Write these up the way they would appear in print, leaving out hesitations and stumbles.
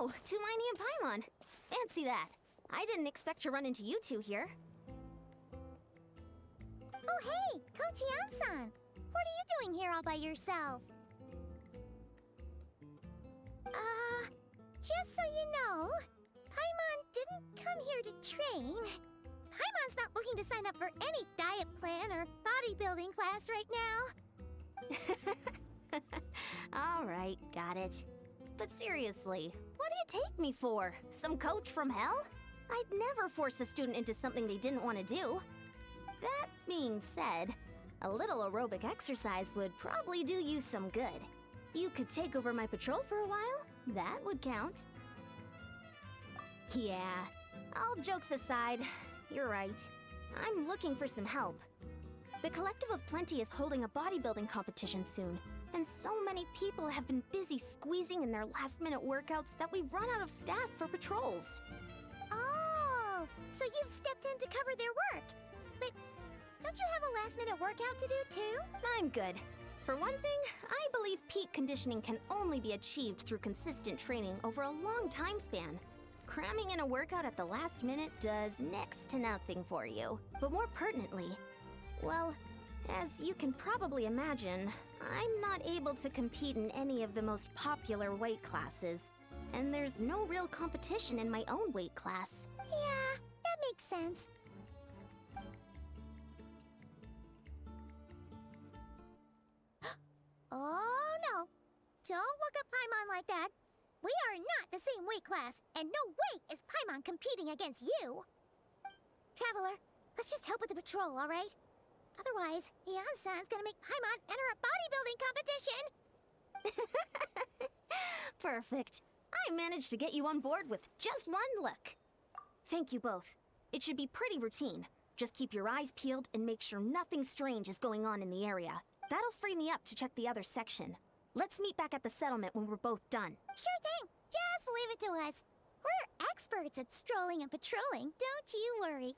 Oh, Tumini and Paimon. Fancy that. I didn't expect to run into you two here. Oh hey, Coach Yan-san! What are you doing here all by yourself? Just so you know, Paimon didn't come here to train. Paimon's not looking to sign up for any diet plan or bodybuilding class right now. Alright, got it. But seriously, what do you take me for? Some coach from hell? I'd never force a student into something they didn't want to do. That being said, a little aerobic exercise would probably do you some good. You could take over my patrol for a while. That would count. Yeah, all jokes aside, you're right. I'm looking for some help. The Collective of Plenty is holding a bodybuilding competition soon, and so many people have been busy squeezing in their last-minute workouts that we've run out of staff for patrols. Oh, so you've stepped in to cover their work. But don't you have a last-minute workout to do too? I'm good. For one thing, I believe peak conditioning can only be achieved through consistent training over a long time span. Cramming in a workout at the last minute does next to nothing for you. But more pertinently, well, as you can probably imagine, I'm not able to compete in any of the most popular weight classes. And there's no real competition in my own weight class. Yeah, that makes sense. Oh no! Don't look at Paimon like that. We are not the same weight class, and no way is Paimon competing against you. Traveler, let's just help with the patrol, alright? Otherwise, Yan-san's gonna make Paimon enter a bodybuilding competition! Perfect. I managed to get you on board with just one look. Thank you both. It should be pretty routine. Just keep your eyes peeled and make sure nothing strange is going on in the area. That'll free me up to check the other section. Let's meet back at the settlement when we're both done. Sure thing. Just leave it to us. We're experts at strolling and patrolling, don't you worry.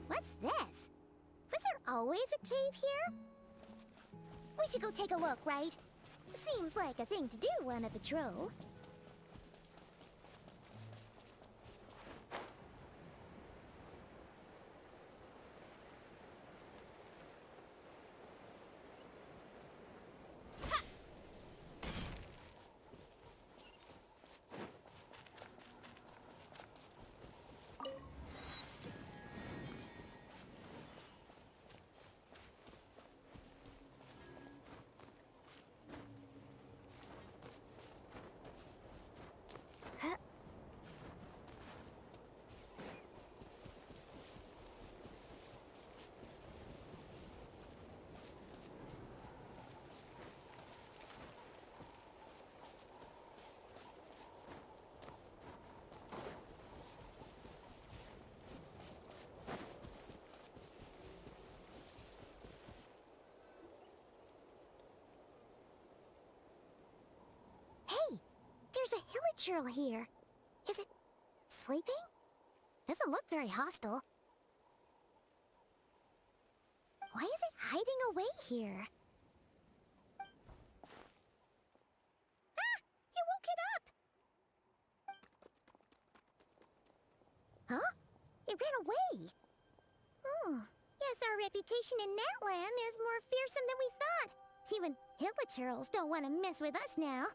What's this? Was there always a cave here? We should go take a look, right? Seems like a thing to do on a patrol. Hey, there's a hillager here. Is it sleeping? Doesn't look very hostile. Why is it hiding away here? Ah! You woke it up! Huh? It ran away. Oh, yes, our reputation in Natland is more fearsome than we thought. Even hilichurls don't want to mess with us now.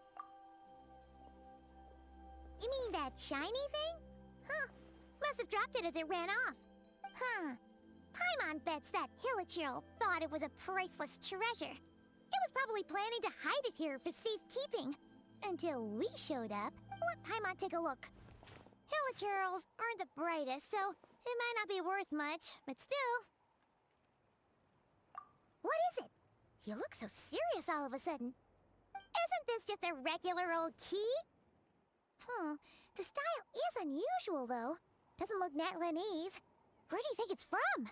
You mean that shiny thing? Huh. Must have dropped it as it ran off. Huh. Paimon bets that hilichurl thought it was a priceless treasure. It was probably planning to hide it here for safekeeping. Until we showed up. Let Paimon take a look. Hilichurls aren't the brightest, so it might not be worth much, but still. What is it? You look so serious all of a sudden. Isn't this just a regular old key? The style is unusual, though. Doesn't look Natlanese. Where do you think it's from?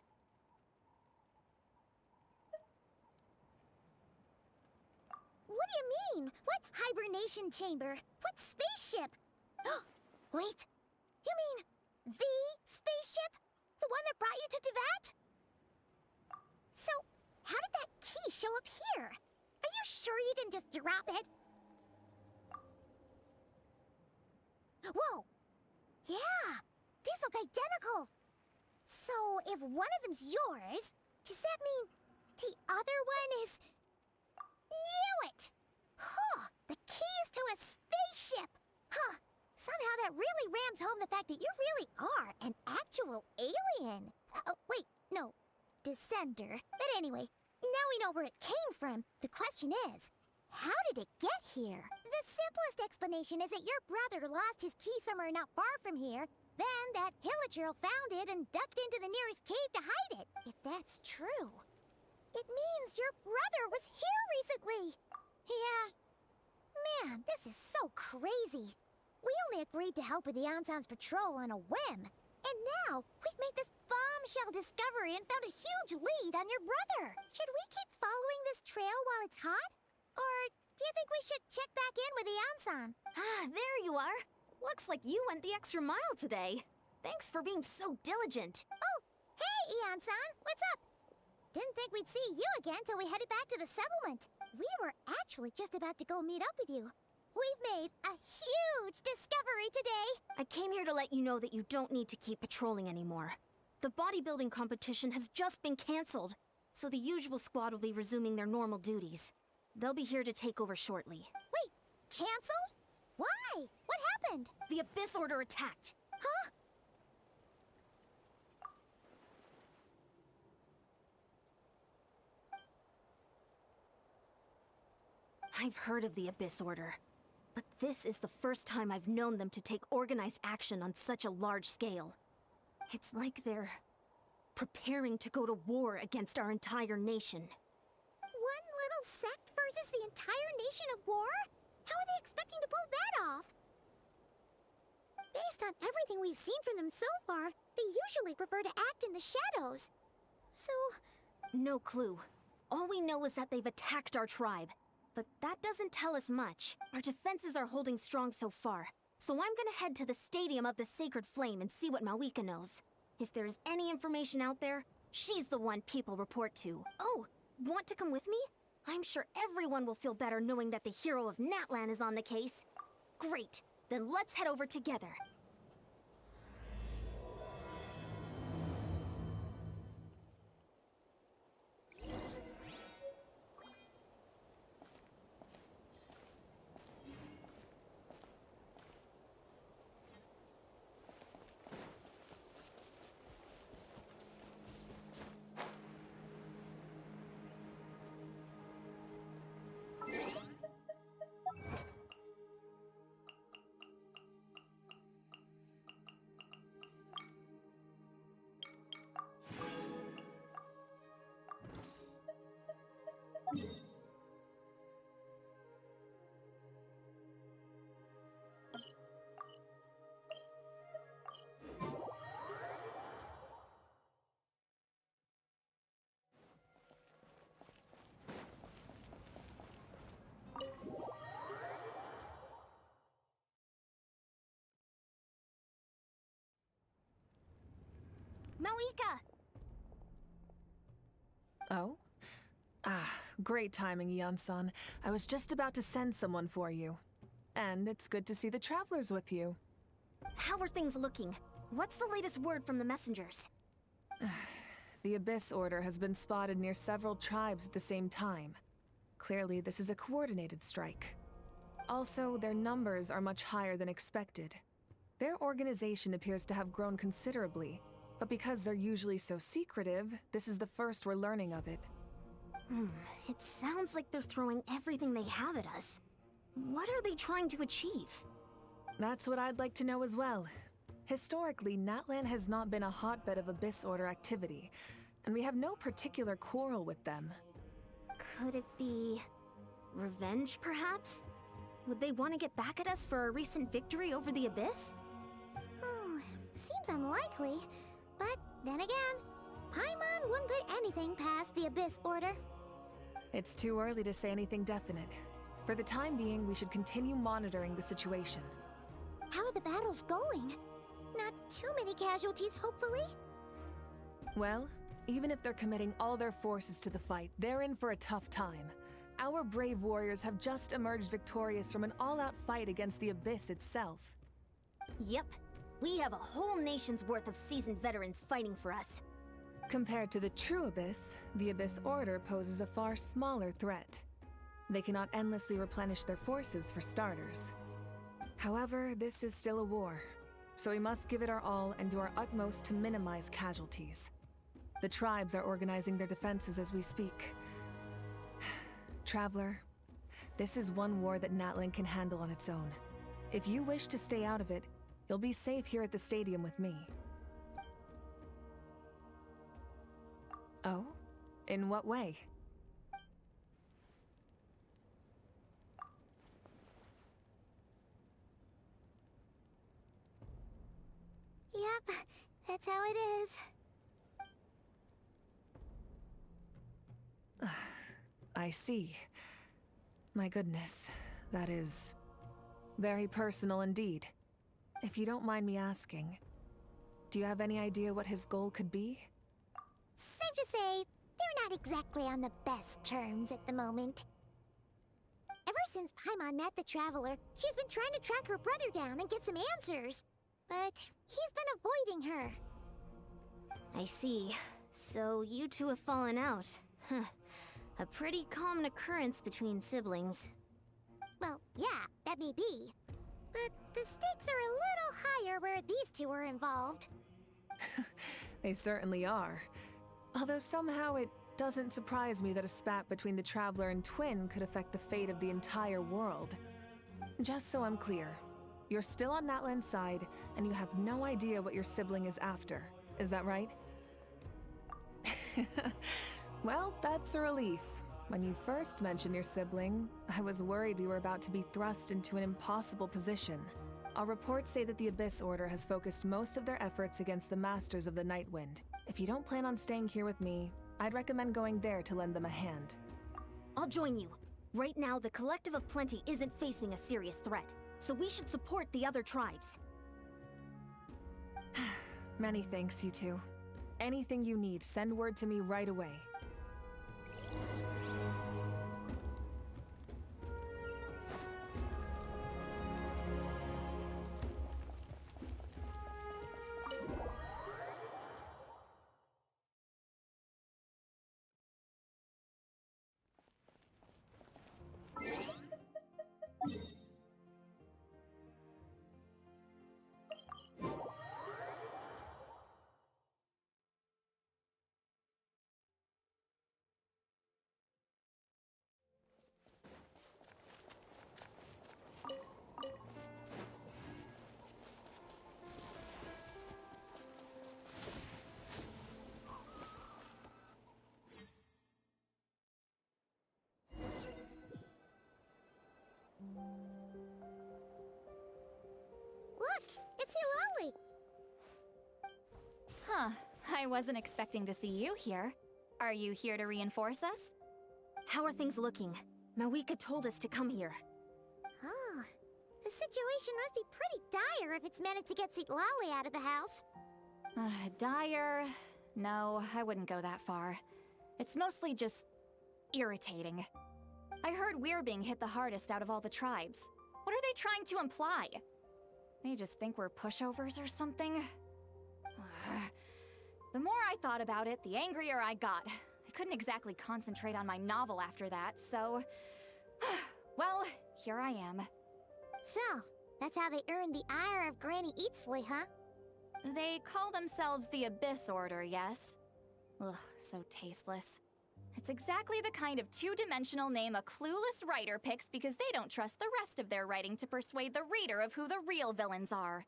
What do you mean? What hibernation chamber? What spaceship? Wait. You mean the spaceship? The one that brought you to Teyvat? So, how did that key show up here? Are you sure you didn't just drop it? Whoa! Yeah! These look identical! So, if one of them's yours, does that mean the other one is... Knew it! Huh! The keys to a spaceship! Huh! Somehow that really rams home the fact that you really are an actual alien! Oh, wait, no. Descender. But anyway, now we know where it came from. The question is, how did it get here? The simplest explanation is that your brother lost his key somewhere not far from here. Then that hilichurl found it and ducked into the nearest cave to hide it. If that's true, it means your brother was here recently. Yeah. Man, this is so crazy. We only agreed to help with the Ansan's patrol on a whim. And now, we've made this bombshell discovery and found a huge lead on your brother. Should we keep following this trail while it's hot? Or do you think we should check back in with the Ansan? Ah, there you are. Looks like you went the extra mile today. Thanks for being so diligent. Oh, hey, Ansan, what's up? Didn't think we'd see you again till we headed back to the settlement. We were actually just about to go meet up with you. We've made a huge discovery today! I came here to let you know that you don't need to keep patrolling anymore. The bodybuilding competition has just been cancelled, so the usual squad will be resuming their normal duties. They'll be here to take over shortly. Wait, cancelled? Why? What happened? The Abyss Order attacked. Huh? I've heard of the Abyss Order. But this is the first time I've known them to take organized action on such a large scale. It's like they're preparing to go to war against our entire nation. One little sect versus the entire nation at war? How are they expecting to pull that off? Based on everything we've seen from them so far, they usually prefer to act in the shadows. So... No clue. All we know is that they've attacked our tribe. But that doesn't tell us much. Our defenses are holding strong so far. So I'm gonna head to the Stadium of the Sacred Flame and see what Mawika knows. If there's any information out there, she's the one people report to. Oh, want to come with me? I'm sure everyone will feel better knowing that the hero of Natlan is on the case. Great, then let's head over together. Malika! Oh? Great timing, Eon-san. I was just about to send someone for you. And it's good to see the travelers with you. How are things looking? What's the latest word from the messengers? The Abyss Order has been spotted near several tribes at the same time. Clearly, this is a coordinated strike. Also, their numbers are much higher than expected. Their organization appears to have grown considerably, but because they're usually so secretive, this is the first we're learning of it. It sounds like they're throwing everything they have at us. What are they trying to achieve? That's what I'd like to know as well. Historically, Natlan has not been a hotbed of Abyss Order activity, and we have no particular quarrel with them. Could it be revenge, perhaps? Would they want to get back at us for a recent victory over the Abyss? Seems unlikely. But then again, Paimon wouldn't put anything past the Abyss Order. It's too early to say anything definite. For the time being, we should continue monitoring the situation. How are the battles going? Not too many casualties, hopefully? Well, even if they're committing all their forces to the fight, they're in for a tough time. Our brave warriors have just emerged victorious from an all-out fight against the Abyss itself. Yep. We have a whole nation's worth of seasoned veterans fighting for us. Compared to the true Abyss, the Abyss Order poses a far smaller threat. They cannot endlessly replenish their forces for starters. However, this is still a war, so we must give it our all and do our utmost to minimize casualties. The tribes are organizing their defenses as we speak. Traveler, this is one war that Natlan can handle on its own. If you wish to stay out of it, you'll be safe here at the stadium with me. Oh? In what way? Yep, that's how it is. I see. My goodness, that is very personal indeed. If you don't mind me asking, do you have any idea what his goal could be? Safe to say, they're not exactly on the best terms at the moment. Ever since Paimon met the Traveler, she's been trying to track her brother down and get some answers. But he's been avoiding her. I see. So you two have fallen out. Huh. A pretty common occurrence between siblings. Well, yeah, that may be. But the stakes are a little higher where these two are involved. They certainly are. Although somehow it doesn't surprise me that a spat between the Traveler and Twin could affect the fate of the entire world. Just so I'm clear, you're still on Natlan's side, and you have no idea what your sibling is after. Is that right? Well, that's a relief. When you first mentioned your sibling, I was worried we were about to be thrust into an impossible position. Our reports say that the Abyss Order has focused most of their efforts against the Masters of the Nightwind. If you don't plan on staying here with me, I'd recommend going there to lend them a hand. I'll join you. Right now, the Collective of Plenty isn't facing a serious threat, so we should support the other tribes. Many thanks, you two. Anything you need, send word to me right away. Look, it's Eulalie! Huh, I wasn't expecting to see you here. Are you here to reinforce us? How are things looking? Malika told us to come here. Oh, the situation must be pretty dire if it's managed to get Lali out of the house. Dire? No, I wouldn't go that far. It's mostly just irritating. I heard we're being hit the hardest out of all the tribes. What are they trying to imply? They just think we're pushovers or something? The more I thought about it, the angrier I got. I couldn't exactly concentrate on my novel after that, so... well, here I am. So, that's how they earned the ire of Granny Eatsley, huh? They call themselves the Abyss Order, yes? Ugh, so tasteless. It's exactly the kind of two-dimensional name a clueless writer picks because they don't trust the rest of their writing to persuade the reader of who the real villains are.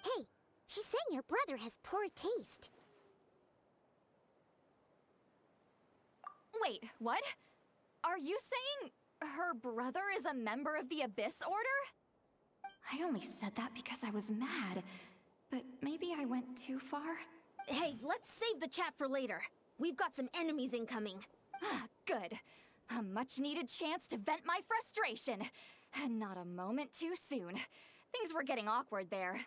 Hey, she's saying your brother has poor taste. Wait, what? Are you saying her brother is a member of the Abyss Order? I only said that because I was mad, but maybe I went too far. Hey, let's save the chat for later. We've got some enemies incoming. Good. A much-needed chance to vent my frustration. And not a moment too soon. Things were getting awkward there.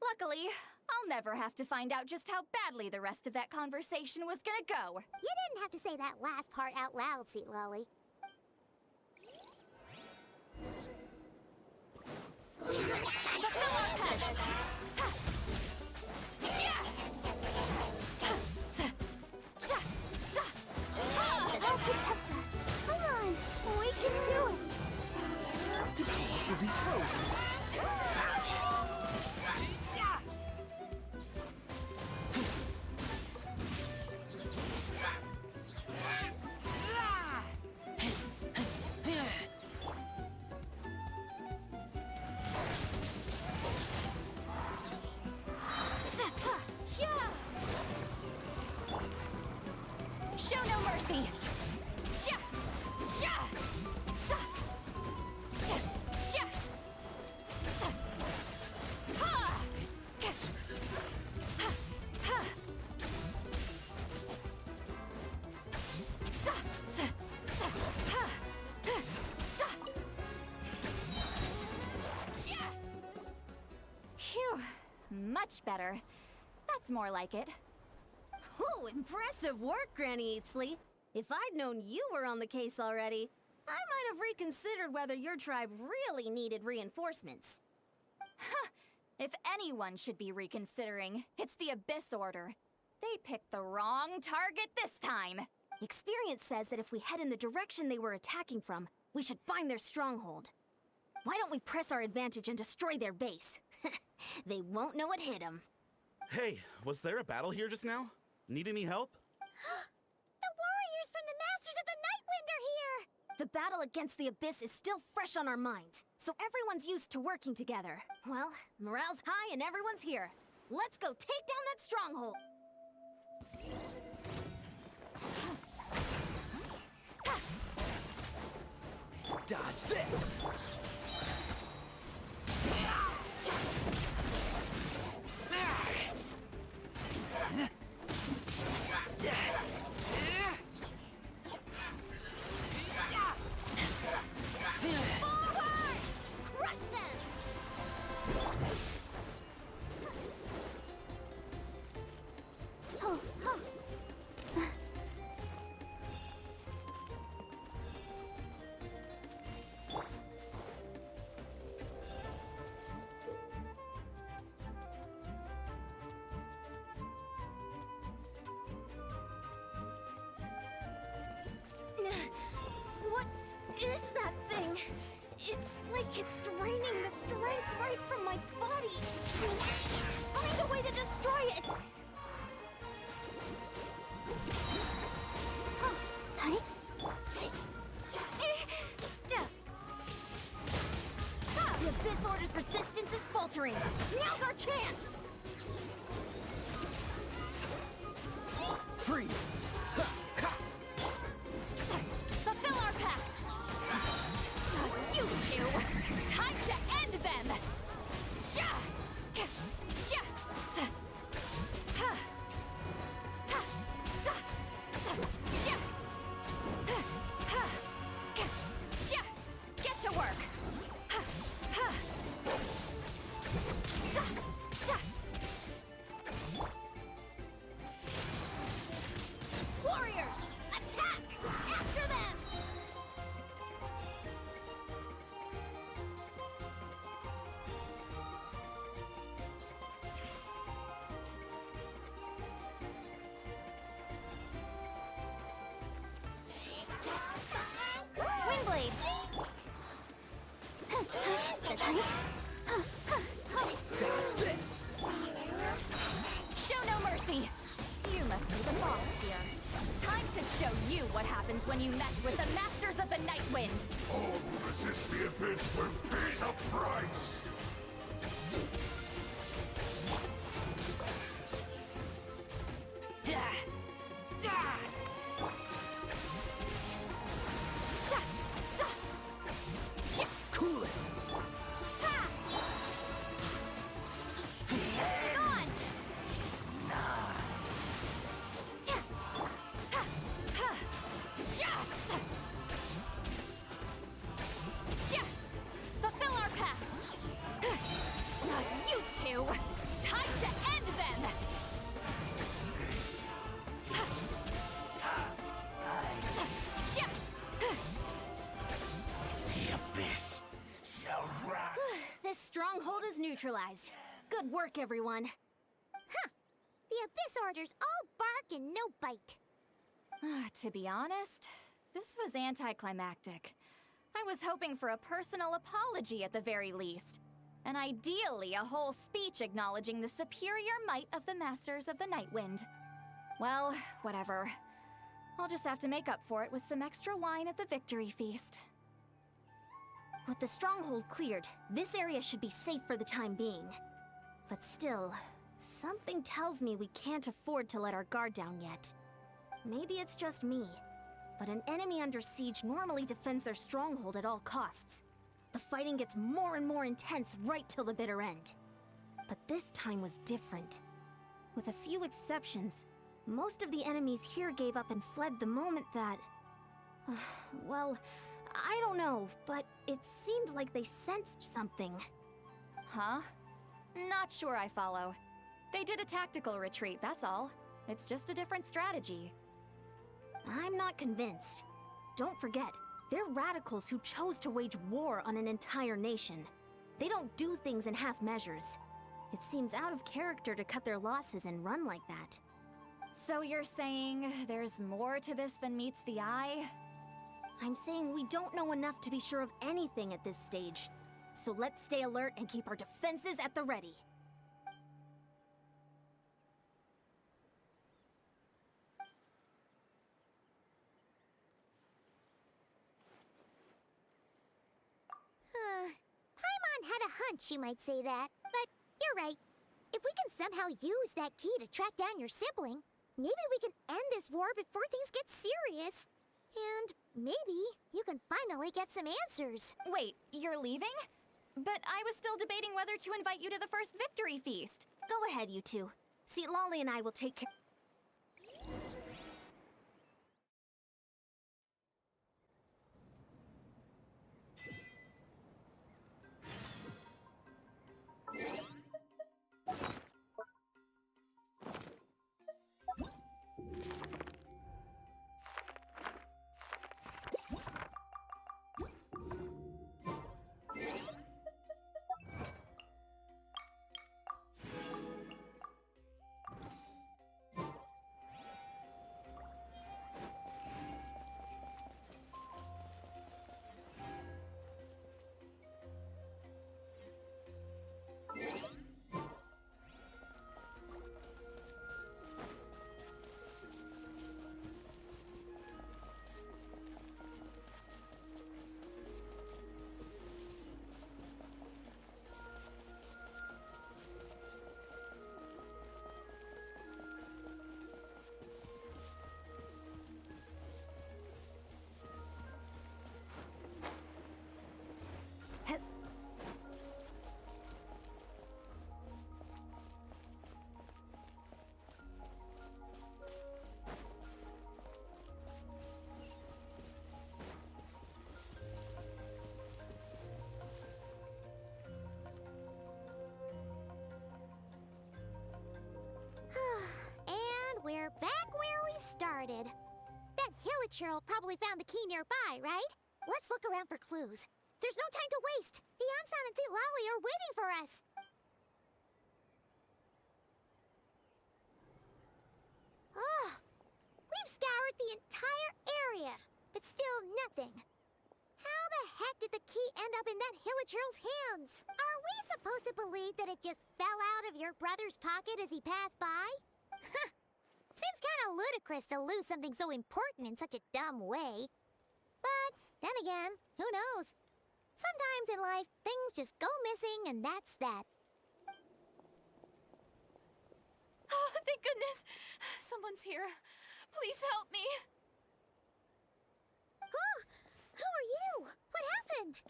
Luckily, I'll never have to find out just how badly the rest of that conversation was gonna go. You didn't have to say that last part out loud, Sweet Lolly. Help protect us. Come on, we can do it. This one will be frozen. Show no mercy! Sha! Sha! Sa! Sha! Sha! Sa! Ha! Ka! Ha! Ha! Sa! Sa! Sa! Ha! Ha! Sa! Yeah! Phew. Much better. That's more like it. Oh, impressive work, Granny Eatsley. If I'd known you were on the case already, I might have reconsidered whether your tribe really needed reinforcements. If anyone should be reconsidering, it's the Abyss Order. They picked the wrong target this time. Experience says that if we head in the direction they were attacking from, we should find their stronghold. Why don't we press our advantage and destroy their base? They won't know what hit them. Hey, was there a battle here just now? Need any help? The warriors from the Masters of the Nightwind are here! The battle against the Abyss is still fresh on our minds, so everyone's used to working together. Well, morale's high and everyone's here. Let's go take down that stronghold! Dodge this! Forward! Crush them! Oh, oh. What is that thing? It's like it's draining the strength right from my body. Find a way to destroy it! The Abyss Order's resistance is faltering. Now's our chance! Freeze! Fulfill our pact! You two! Time to end them! Sha! Sha! Sa! what happens when you mess with the Masters of the Night Wind! All who resist the abyss will pay the price! Cool it! Gone! Fulfill our pact! You two! Time to end them! The abyss shall rise! This stronghold is neutralized. Good work, everyone. The Abyss Order's all bark and no bite. To be honest, this was anticlimactic. I was hoping for a personal apology at the very least. And ideally, a whole speech acknowledging the superior might of the Masters of the Night Wind. Well, whatever. I'll just have to make up for it with some extra wine at the victory feast. With the stronghold cleared, this area should be safe for the time being. But still, something tells me we can't afford to let our guard down yet. Maybe it's just me, but an enemy under siege normally defends their stronghold at all costs. The fighting gets more and more intense right till the bitter end. But this time was different. With a few exceptions, most of the enemies here gave up and fled the moment that... well, I don't know, but it seemed like they sensed something. Huh? Not sure I follow. They did a tactical retreat, that's all. It's just a different strategy. I'm not convinced. Don't forget, they're radicals who chose to wage war on an entire nation. They don't do things in half measures. It seems out of character to cut their losses and run like that. So you're saying there's more to this than meets the eye? I'm saying we don't know enough to be sure of anything at this stage. So let's stay alert and keep our defenses at the ready. Paimon had a hunch you might say that, but you're right. If we can somehow use that key to track down your sibling, maybe we can end this war before things get serious. And maybe you can finally get some answers. Wait, you're leaving? But I was still debating whether to invite you to the first victory feast. Go ahead, you two. See, Lolly and I will take care... And we're back where we started. That Hilichurl probably found the key nearby, right? Let's look around for clues. There's no time to waste. Yansan and Lolly are waiting for us. Ugh. We've scoured the entire area, but still nothing. How the heck did the key end up in that Hilichurl's hands? Are we supposed to believe that it just fell out of your brother's pocket as he passed by? Seems kinda ludicrous to lose something so important in such a dumb way. But, then again, who knows? Sometimes in life, things just go missing and that's that. Oh, thank goodness! Someone's here. Please help me! Oh, who are you? What happened?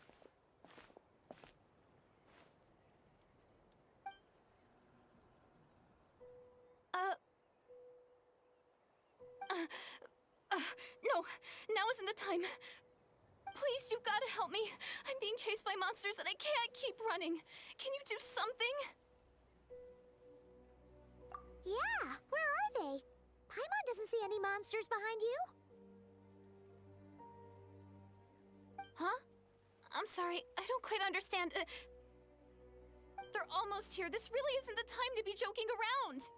No, now isn't the time. Please, you've got to help me. I'm being chased by monsters and I can't keep running. Can you do something? Yeah, where are they? Paimon doesn't see any monsters behind you. Huh? I'm sorry, I don't quite understand. They're almost here. This really isn't the time to be joking around.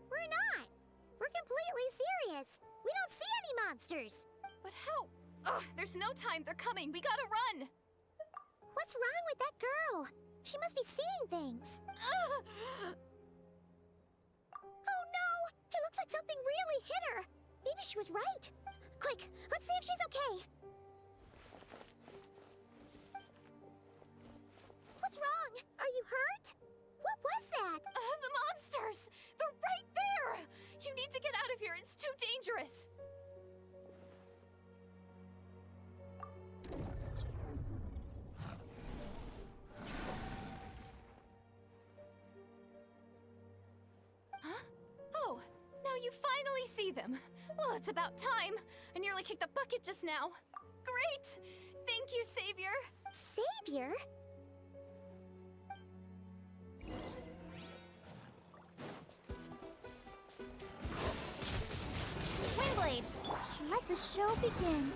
We're not. We're completely serious. We don't see any monsters. But how? Ugh, there's no time. They're coming. We gotta run. What's wrong with that girl? She must be seeing things. Ugh. Oh no! It looks like something really hit her. Maybe she was right. Quick, let's see if she's okay. What's wrong? Are you hurt? What was that? The monsters! They're right there! You need to get out of here. It's too dangerous. Huh? Oh, now you finally see them. Well, it's about time. I nearly kicked the bucket just now. Great! Thank you, Savior. Savior? Windblade! Let the show begin.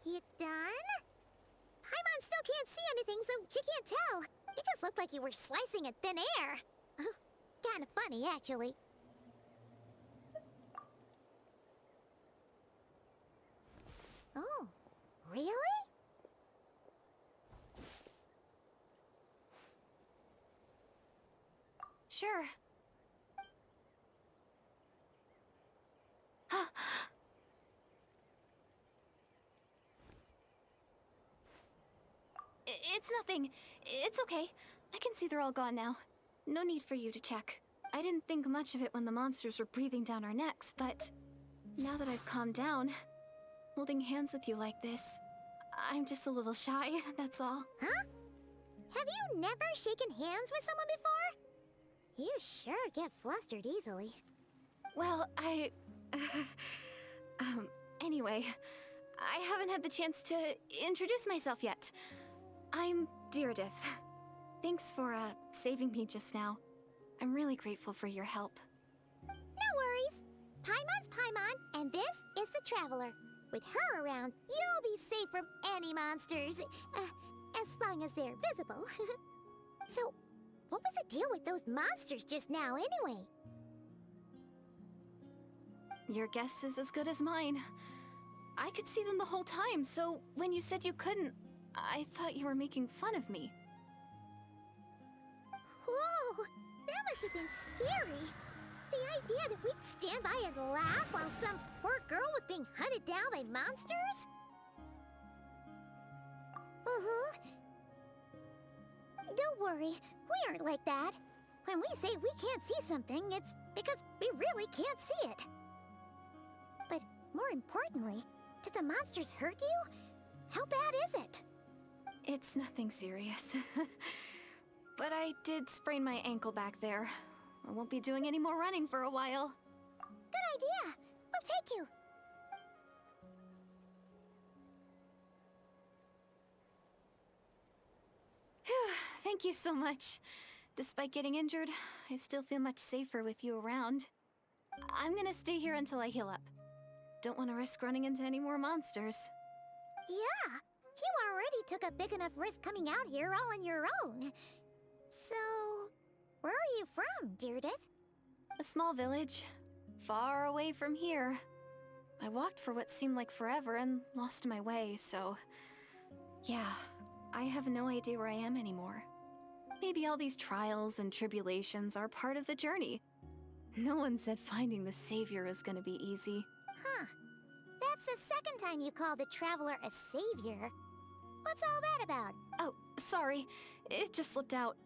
You done? Paimon still can't see anything, so she can't tell. It just looked like you were slicing at thin air. Kinda funny, actually. Oh, really? Sure. It's nothing. It's okay. I can see they're all gone now. No need for you to check. I didn't think much of it when the monsters were breathing down our necks, but now that I've calmed down, holding hands with you like this, I'm just a little shy, that's all. Huh? Have you never shaken hands with someone before? You sure get flustered easily. Well, anyway, I haven't had the chance to introduce myself yet. I'm Deirdith. Thanks for, saving me just now. I'm really grateful for your help. No worries. Paimon's Paimon, and this is the Traveler. With her around, you'll be safe from any monsters. As long as they're visible. So, what was the deal with those monsters just now, anyway? Your guess is as good as mine. I could see them the whole time, so when you said you couldn't, I thought you were making fun of me. Whoa! That must have been scary. The idea that we'd stand by and laugh while some poor girl was being hunted down by monsters? Uh-huh. Don't worry, we aren't like that. When we say we can't see something, it's because we really can't see it. But more importantly, did the monsters hurt you? How bad is it? It's nothing serious. But I did sprain my ankle back there. I won't be doing any more running for a while. Good idea. We'll take you. Phew, thank you so much. Despite getting injured, I still feel much safer with you around. I'm gonna stay here until I heal up. Don't want to risk running into any more monsters. Yeah, you already took a big enough risk coming out here all on your own. So, where are you from, Deirdith? A small village, far away from here. I walked for what seemed like forever and lost my way, so... Yeah, I have no idea where I am anymore. Maybe all these trials and tribulations are part of the journey. No one said finding the savior is gonna be easy. Huh. That's the second time you called the Traveler a savior. What's all that about? Oh, sorry. It just slipped out.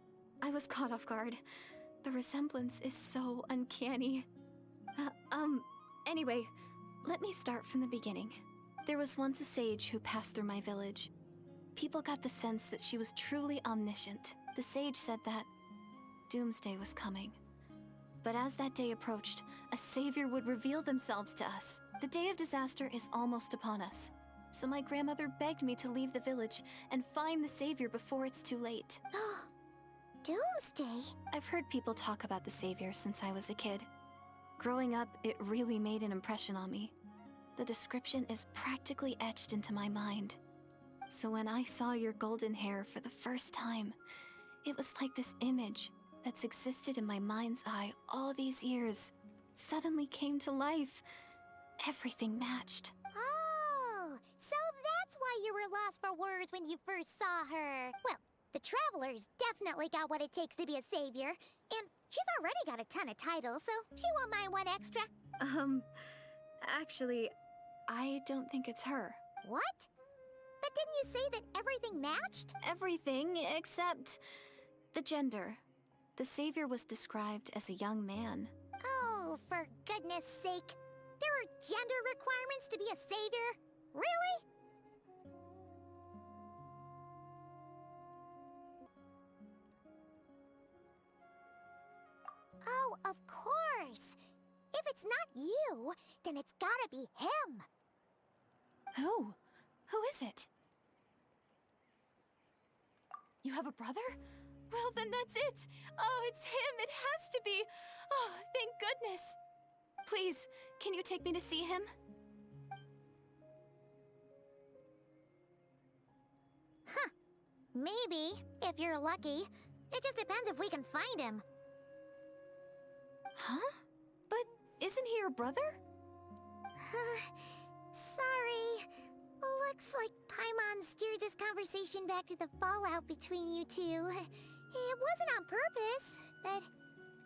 I was caught off guard. The resemblance is so uncanny. Anyway, let me start from the beginning. There was once a sage who passed through my village. People got the sense that she was truly omniscient. The sage said that doomsday was coming. But as that day approached, a savior would reveal themselves to us. The day of disaster is almost upon us. So my grandmother begged me to leave the village and find the savior before it's too late. Doomsday? I've heard people talk about the savior since I was a kid. Growing up, it really made an impression on me. The description is practically etched into my mind. So when I saw your golden hair for the first time, it was like this image that's existed in my mind's eye all these years suddenly came to life. Everything matched. Oh, so that's why you were lost for words when you first saw her. Well, the Traveler's definitely got what it takes to be a savior, and she's already got a ton of titles, so she won't mind one extra. Actually, I don't think it's her. What? But didn't you say that everything matched? Everything except the gender. The savior was described as a young man. Oh, for goodness sake. There are gender requirements to be a savior? Really? Oh, of course. If it's not you, then it's gotta be him. Who? Who is it? You have a brother? Well, then that's it. Oh, it's him. It has to be. Oh, thank goodness. Please, can you take me to see him? Huh. Maybe, if you're lucky. It just depends if we can find him. Huh? But isn't he your brother? Sorry. Looks like Paimon steered this conversation back to the fallout between you two. It wasn't on purpose, but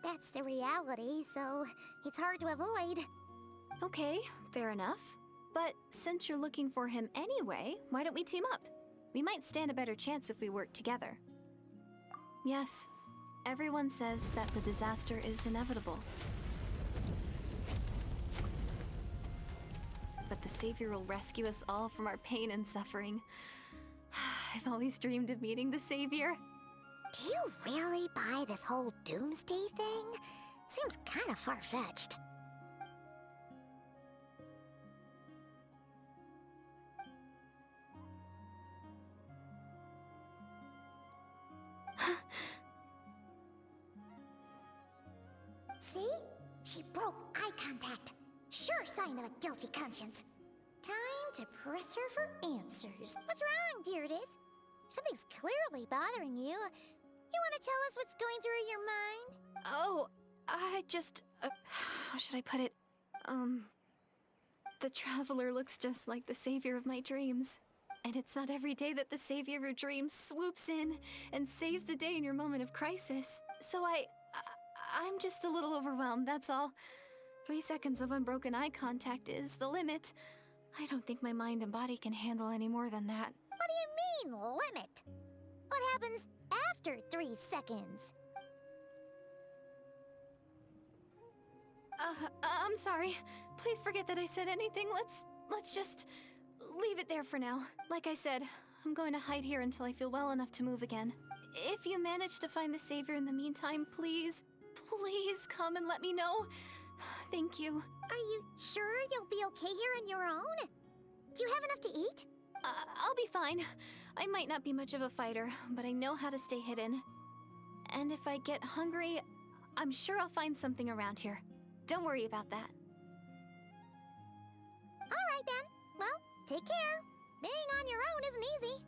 that's the reality, so it's hard to avoid. Okay, fair enough. But since you're looking for him anyway, why don't we team up? We might stand a better chance if we work together. Yes, everyone says that the disaster is inevitable. But the savior will rescue us all from our pain and suffering. I've always dreamed of meeting the savior. Do you really buy this whole doomsday thing? Seems kind of far-fetched. See? She broke eye contact. Sure sign of a guilty conscience. Time to press her for answers. What's wrong, Deirdis? Something's clearly bothering you. You want to tell us what's going through your mind? Oh, I just... how should I put it? The Traveler looks just like the savior of my dreams. And it's not every day that the savior of your dreams swoops in and saves the day in your moment of crisis. So I'm just a little overwhelmed, that's all. 3 seconds of unbroken eye contact is the limit. I don't think my mind and body can handle any more than that. What do you mean, limit? What happens after 3 seconds? I'm sorry. Please forget that I said anything. Let's just leave it there for now. Like I said, I'm going to hide here until I feel well enough to move again. If you manage to find the savior in the meantime, please come and let me know. Thank you. Are you sure you'll be okay here on your own? Do you have enough to eat? I'll be fine. I might not be much of a fighter, but I know how to stay hidden. And if I get hungry, I'm sure I'll find something around here. Don't worry about that. All right then. Well, take care. Being on your own isn't easy.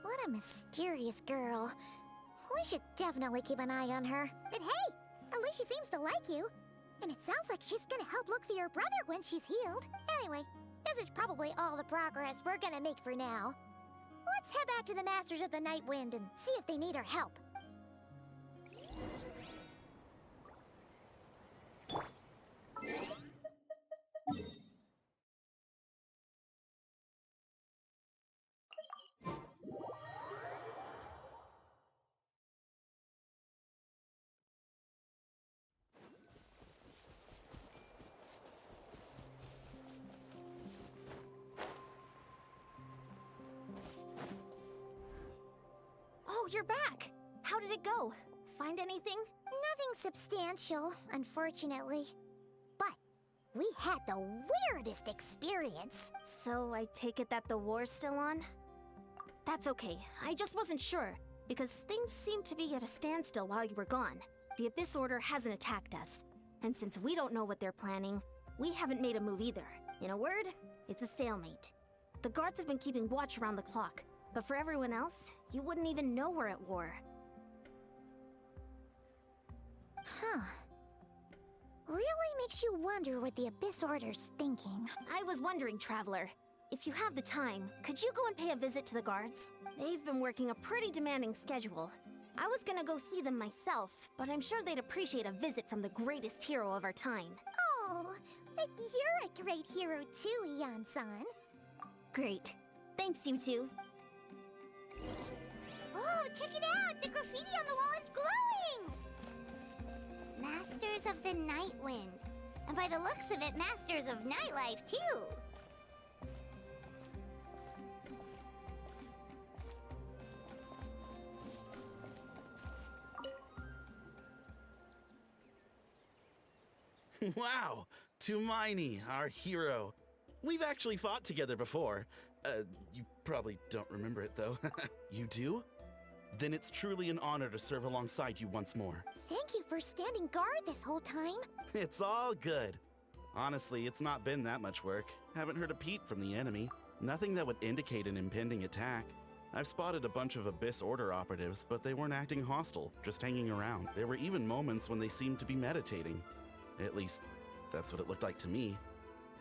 What a mysterious girl. We should definitely keep an eye on her. But hey, at least she seems to like you. And it sounds like she's gonna help look for your brother when she's healed. Anyway, this is probably all the progress we're gonna make for now. Let's head back to the Masters of the Night Wind and see if they need our help. Oh, you're back! How did it go? Find anything? Nothing substantial, unfortunately. But we had the weirdest experience. So I take it that the war's still on? That's okay. I just wasn't sure, because things seemed to be at a standstill while you were gone. The Abyss Order hasn't attacked us. And since we don't know what they're planning, we haven't made a move either. In a word, it's a stalemate. The guards have been keeping watch around the clock, but for everyone else, you wouldn't even know we're at war. Huh. Really makes you wonder what the Abyss Order's thinking. I was wondering, Traveler, if you have the time, could you go and pay a visit to the guards? They've been working a pretty demanding schedule. I was gonna go see them myself, but I'm sure they'd appreciate a visit from the greatest hero of our time. Oh, but you're a great hero too, Yan-san. Great. Thanks, you two. Oh, check it out! The graffiti on the wall is glowing! Masters of the Night Wind. And by the looks of it, Masters of Nightlife, too. Wow, Tumaini, our hero. We've actually fought together before. You probably don't remember it, though. You do? Then it's truly an honor to serve alongside you once more. Thank you for standing guard this whole time. It's all good. Honestly, it's not been that much work. Haven't heard a peep from the enemy. Nothing that would indicate an impending attack. I've spotted a bunch of Abyss Order operatives, but they weren't acting hostile, just hanging around. There were even moments when they seemed to be meditating. At least, that's what it looked like to me.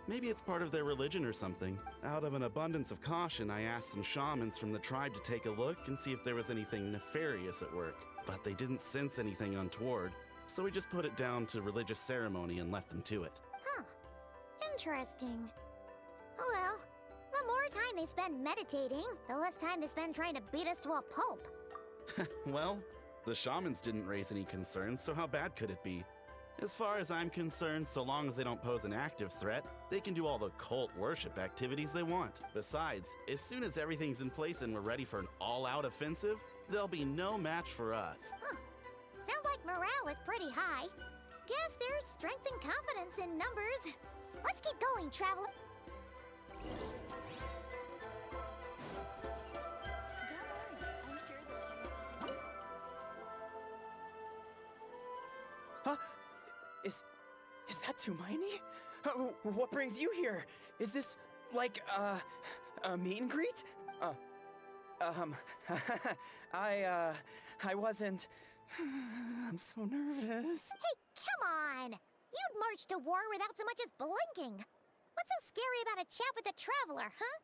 Maybe it's part of their religion or something. Out of an abundance of caution, I asked some shamans from the tribe to take a look and see if there was anything nefarious at work. But they didn't sense anything untoward, so we just put it down to religious ceremony and left them to it. Huh. Interesting. Oh well, the more time they spend meditating, the less time they spend trying to beat us to a pulp. Well, the shamans didn't raise any concerns, so how bad could it be? As far as I'm concerned, so long as they don't pose an active threat, they can do all the cult worship activities they want. Besides, as soon as everything's in place and we're ready for an all-out offensive, there'll be no match for us. Huh. Sounds like morale is pretty high. Guess there's strength and confidence in numbers. Let's keep going, Traveler. Don't worry, I'm sure they'll show us. Huh? Is that Tumaini? What brings you here? Is this, like, a meet and greet? I wasn't... I'm so nervous. Hey, come on! You'd march to war without so much as blinking. What's so scary about a chat with a Traveler, huh?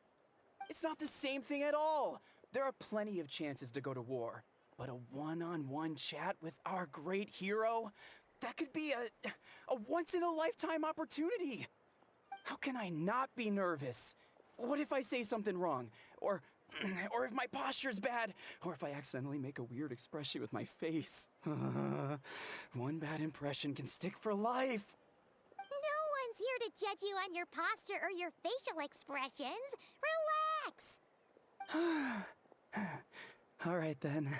It's not the same thing at all. There are plenty of chances to go to war. But a one-on-one chat with our great hero? That could be a once-in-a-lifetime opportunity. How can I not be nervous? What if I say something wrong? Or if my posture's bad? Or if I accidentally make a weird expression with my face? One bad impression can stick for life. No one's here to judge you on your posture or your facial expressions. Relax! All right then.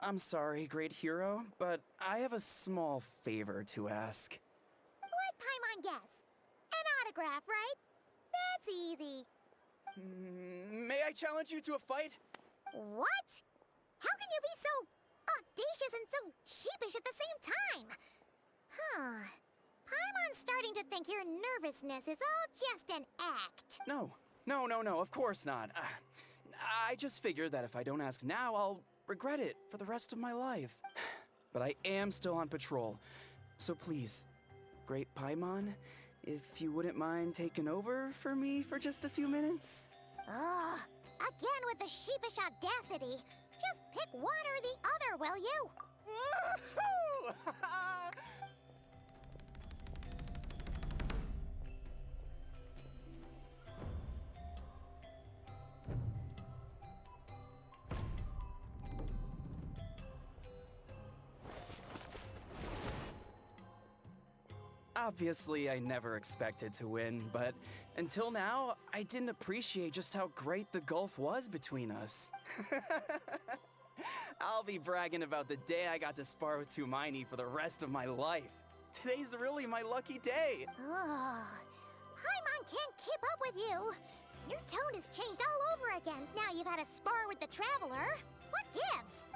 I'm sorry, great hero, but I have a small favor to ask. Let Paimon guess. An autograph, right? That's easy. May I challenge you to a fight? What? How can you be so audacious and so sheepish at the same time? Huh. Paimon's starting to think your nervousness is all just an act. No, of course not. I just figured that if I don't ask now, I'll regret it for the rest of my life. But I am still on patrol. So please, Great Paimon, if you wouldn't mind taking over for me for just a few minutes? Ugh, again with the sheepish audacity. Just pick one or the other, will you? Woohoo! Obviously, I never expected to win, but until now, I didn't appreciate just how great the gulf was between us. I'll be bragging about the day I got to spar with Tumaini for the rest of my life. Today's really my lucky day. Ugh, Paimon can't keep up with you. Your tone has changed all over again. Now you've had a spar with the Traveler. What gives?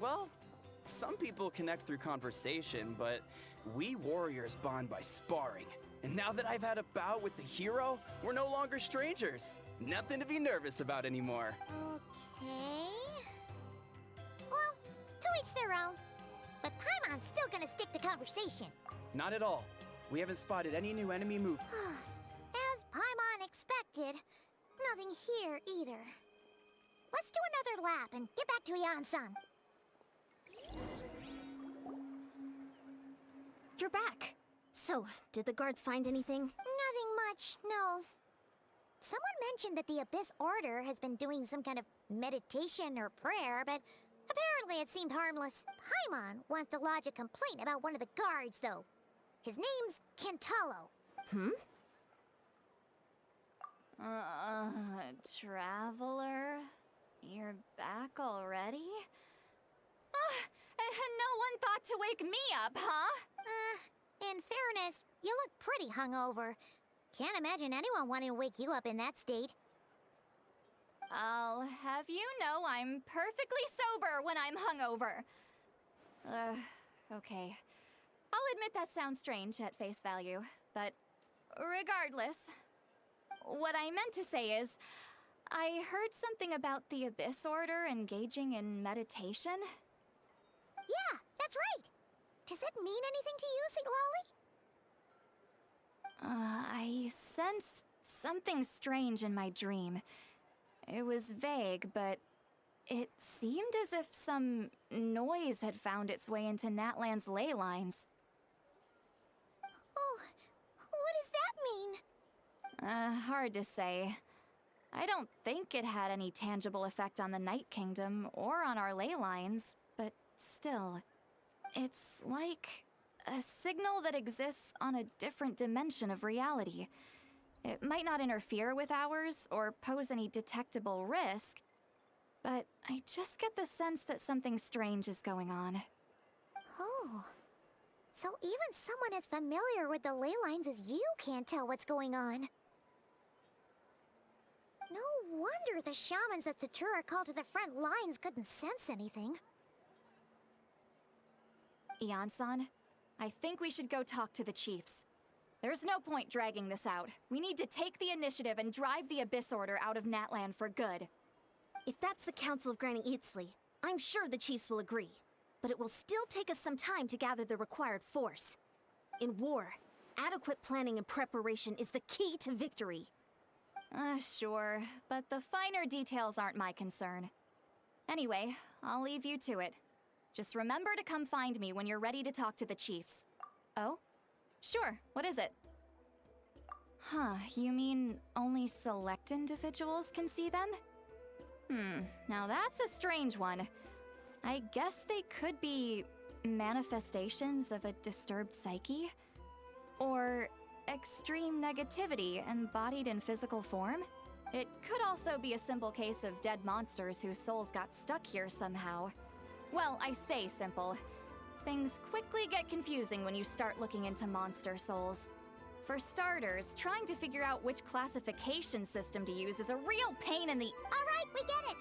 Well, some people connect through conversation, but we warriors bond by sparring. And now that I've had a bout with the hero, we're no longer strangers. Nothing to be nervous about anymore. Okay. Well, to each their own. But Paimon's still gonna stick to conversation. Not at all. We haven't spotted any new enemy move. As Paimon expected, nothing here either. Let's do another lap and get back to Ian-san. You're back. So, did the guards find anything? Nothing much, no. Someone mentioned that the Abyss Order has been doing some kind of meditation or prayer, but apparently it seemed harmless. Paimon wants to lodge a complaint about one of the guards, though. His name's Kentalo. Traveler? You're back already? And no one thought to wake me up, huh? In fairness, you look pretty hungover. Can't imagine anyone wanting to wake you up in that state. I'll have you know I'm perfectly sober when I'm hungover. Okay. I'll admit that sounds strange at face value, but regardless, what I meant to say is, I heard something about the Abyss Order engaging in meditation. Yeah, that's right. Does that mean anything to you, Siglali? I sensed something strange in my dream. It was vague, but it seemed as if some noise had found its way into Natlan's ley lines. Oh, what does that mean? Hard to say. I don't think it had any tangible effect on the Night Kingdom or on our ley lines, but still, it's like a signal that exists on a different dimension of reality. It might not interfere with ours or pose any detectable risk, but I just get the sense that something strange is going on. Oh. So even someone as familiar with the ley lines as you can't tell what's going on. No wonder the shamans that Satura called to the front lines couldn't sense anything. Ian-san, I think we should go talk to the chiefs. There's no point dragging this out. We need to take the initiative and drive the Abyss Order out of Natlan for good. If that's the Council of Granny Eatsley, I'm sure the chiefs will agree. But it will still take us some time to gather the required force. In war, adequate planning and preparation is the key to victory. Sure, but the finer details aren't my concern. Anyway, I'll leave you to it. Just remember to come find me when you're ready to talk to the chiefs. Oh? Sure, what is it? Huh, you mean only select individuals can see them? Now that's a strange one. I guess they could be manifestations of a disturbed psyche? Or extreme negativity embodied in physical form? It could also be a simple case of dead monsters whose souls got stuck here somehow. Well, I say simple. Things quickly get confusing when you start looking into monster souls. For starters, trying to figure out which classification system to use is a real pain in the— Alright, we get it!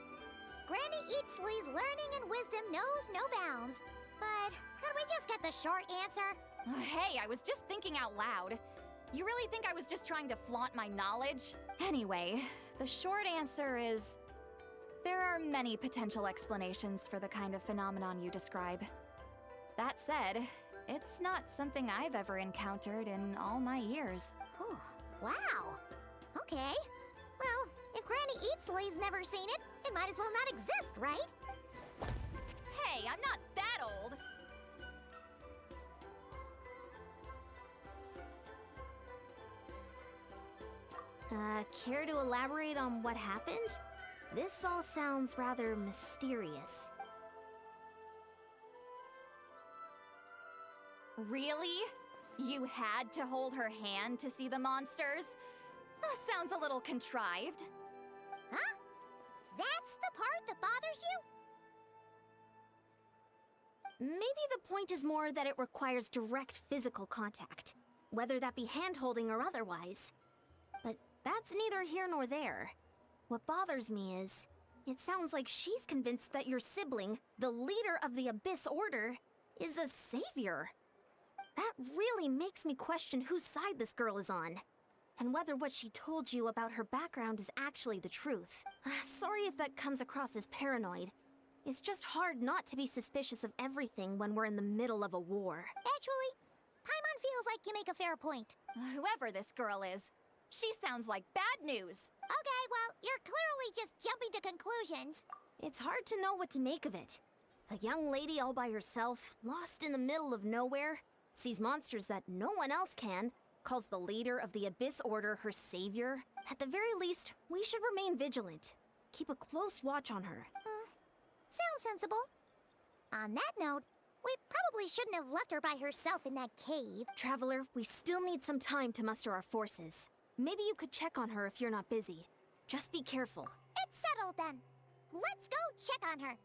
Granny Eatsley's learning and wisdom knows no bounds. But could we just get the short answer? Hey, I was just thinking out loud. You really think I was just trying to flaunt my knowledge? Anyway, the short answer is, there are many potential explanations for the kind of phenomenon you describe. That said, It's not something I've ever encountered in all my years. Whew, wow. Okay. Well, if Granny Eatsley's never seen it, it might as well not exist, right? Hey, I'm not that old! Care to elaborate on what happened? This all sounds rather mysterious. Really? You had to hold her hand to see the monsters? That sounds a little contrived. Huh? That's the part that bothers you? Maybe the point is more that it requires direct physical contact, whether that be hand-holding or otherwise. But that's neither here nor there. What bothers me is, it sounds like she's convinced that your sibling, the leader of the Abyss Order, is a savior. That really makes me question whose side this girl is on, and whether what she told you about her background is actually the truth. Sorry if that comes across as paranoid. It's just hard not to be suspicious of everything when we're in the middle of a war. Actually, Paimon feels like you make a fair point. Whoever this girl is, she sounds like bad news. Okay, well, you're clearly just jumping to conclusions. It's hard to know what to make of it. A young lady all by herself, lost in the middle of nowhere, sees monsters that no one else can, calls the leader of the Abyss Order her savior. At the very least, we should remain vigilant. Keep a close watch on her. Sounds sensible. On that note, we probably shouldn't have left her by herself in that cave. Traveler, we still need some time to muster our forces. Maybe you could check on her if you're not busy. Just be careful. It's settled then. Let's go check on her.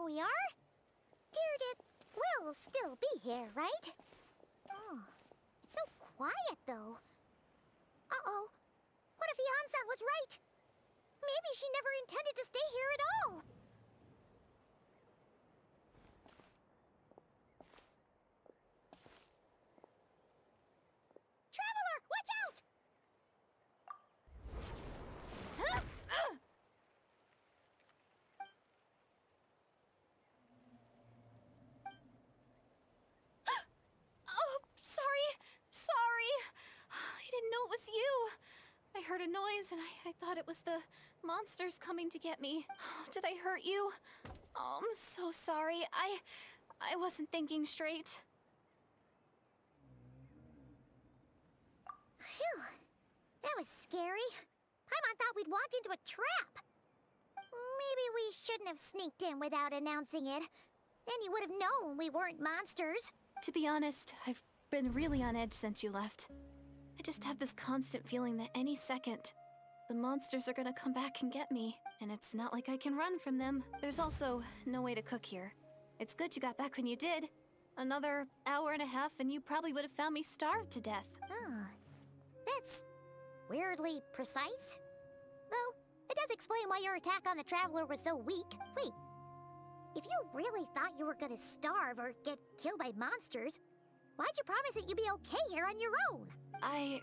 we are. Deirdre will still be here, right? Oh, it's so quiet, though. Uh-oh. What if Yansan was right? Maybe she never intended to stay here at all. Traveler, watch out! Oh, sorry. Sorry. I didn't know it was you. I heard a noise and I thought it was the monsters coming to get me. Did I hurt you? Oh, I'm so sorry. I wasn't thinking straight. Phew. That was scary. Paimon thought we'd walked into a trap. Maybe we shouldn't have sneaked in without announcing it. Then you would have known we weren't monsters. To be honest, I've been really on edge since you left. I just have this constant feeling that any second, the monsters are gonna come back and get me. And it's not like I can run from them. There's also no way to cook here. It's good you got back when you did. Another hour and a half and you probably would have found me starved to death. Oh, that's weirdly precise. Though, it does explain why your attack on the Traveler was so weak. Wait, if you really thought you were gonna starve or get killed by monsters, why'd you promise that you'd be okay here on your own? I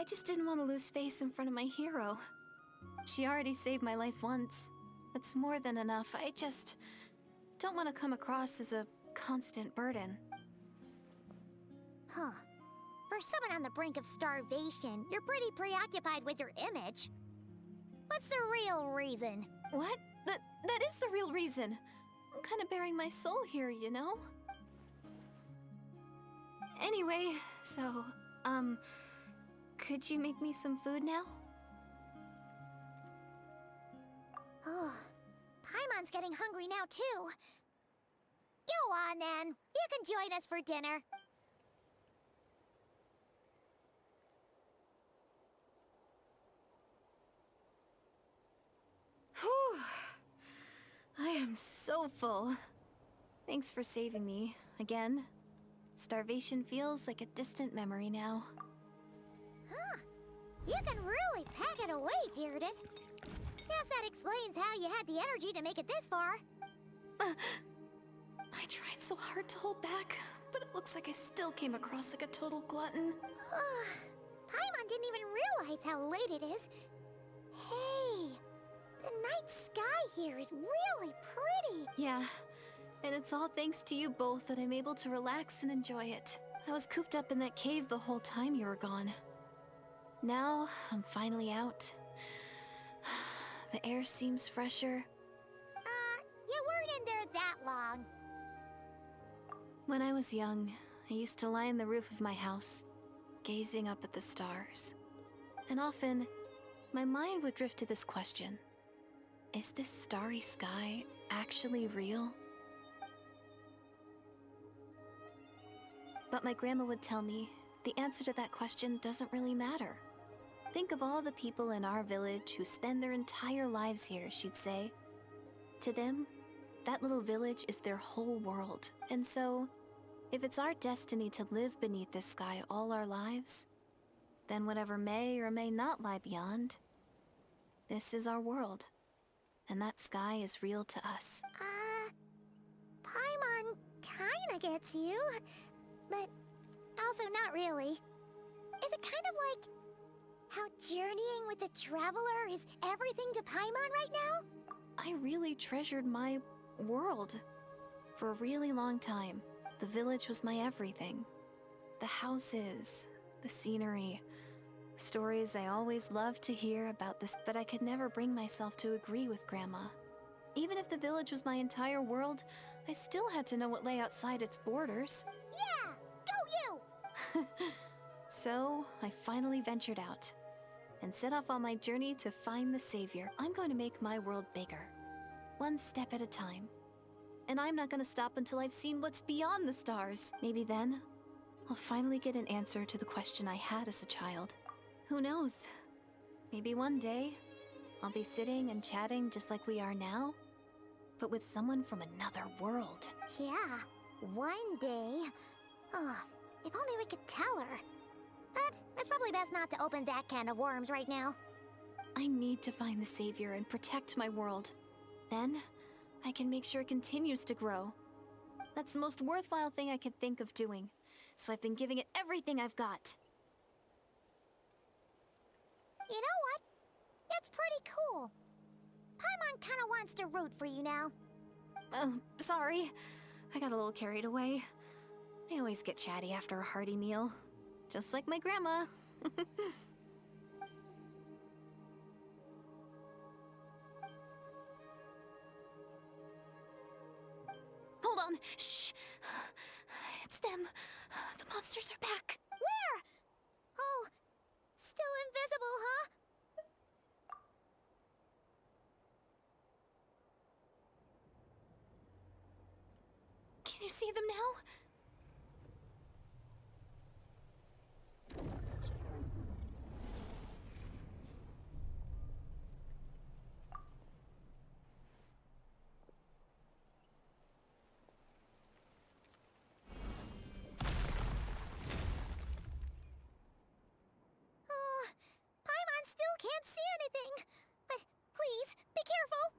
just didn't want to lose face in front of my hero. She already saved my life once. That's more than enough. I just don't want to come across as a constant burden. Huh. For someone on the brink of starvation, you're pretty preoccupied with your image. What's the real reason? What? That is the real reason. I'm kind of bearing my soul here, you know? Anyway, so, could you make me some food now? Oh, Paimon's getting hungry now, too. Go on, then. You can join us for dinner. Whew. I am so full. Thanks for saving me, again. Starvation feels like a distant memory now. Huh. You can really pack it away, Deirdre. Guess that explains how you had the energy to make it this far. I tried so hard to hold back, but it looks like I still came across like a total glutton. Paimon didn't even realize how late it is. Hey, the night sky here is really pretty. Yeah, and it's all thanks to you both that I'm able to relax and enjoy it. I was cooped up in that cave the whole time you were gone. Now, I'm finally out. The air seems fresher. You weren't in there that long. When I was young, I used to lie on the roof of my house, gazing up at the stars. And often, my mind would drift to this question. Is this starry sky actually real? But my grandma would tell me, the answer to that question doesn't really matter. Think of all the people in our village who spend their entire lives here, she'd say. To them, that little village is their whole world. And so, if it's our destiny to live beneath this sky all our lives, then whatever may or may not lie beyond, this is our world. And that sky is real to us. Paimon kinda gets you, but also not really. Is it kind of like how journeying with the Traveler is everything to Paimon right now? I really treasured my world. For a really long time, the village was my everything. The houses, the scenery, the stories I always loved to hear about this, but I could never bring myself to agree with Grandma. Even if the village was my entire world, I still had to know what lay outside its borders. Yeah! Go you! So, I finally ventured out and set off on my journey to find the Savior. I'm going to make my world bigger, one step at a time. And I'm not going to stop until I've seen what's beyond the stars. Maybe then, I'll finally get an answer to the question I had as a child. Who knows? Maybe one day, I'll be sitting and chatting just like we are now, but with someone from another world. Yeah, one day. Oh, if only we could tell her. But it's probably best not to open that can of worms right now. I need to find the Savior and protect my world. Then, I can make sure it continues to grow. That's the most worthwhile thing I could think of doing, so I've been giving it everything I've got. You know what? That's pretty cool. Paimon kinda wants to root for you now. Sorry. I got a little carried away. I always get chatty after a hearty meal. Just like my grandma. Hold on. Shh. It's them. The monsters are back. Where? Oh, still invisible, huh? Can you see them now? Oh, Paimon still can't see anything. But please, be careful.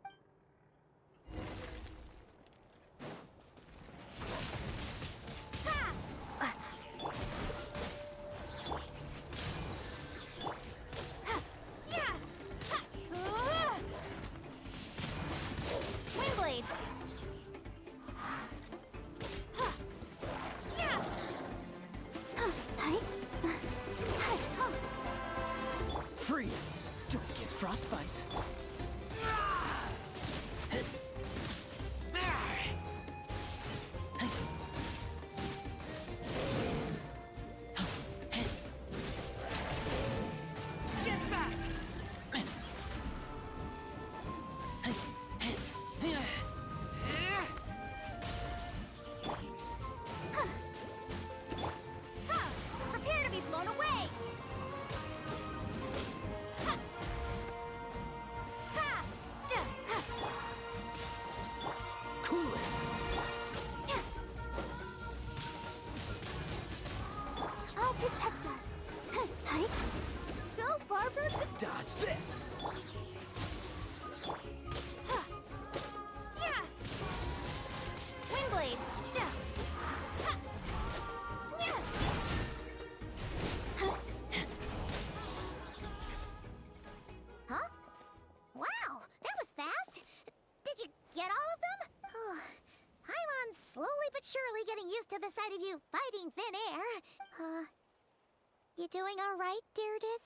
Windblade! Freeze! Don't get frostbite. Get back! Prepare to be blown away. Cool it! I'll protect us. Go, Barbara. Dodge this! Windblade. Huh? Wow, that was fast. Did you get all of them? Oh, Paimon's slowly but surely getting used to the sight of you fighting thin air. You doing all right, Deirdith?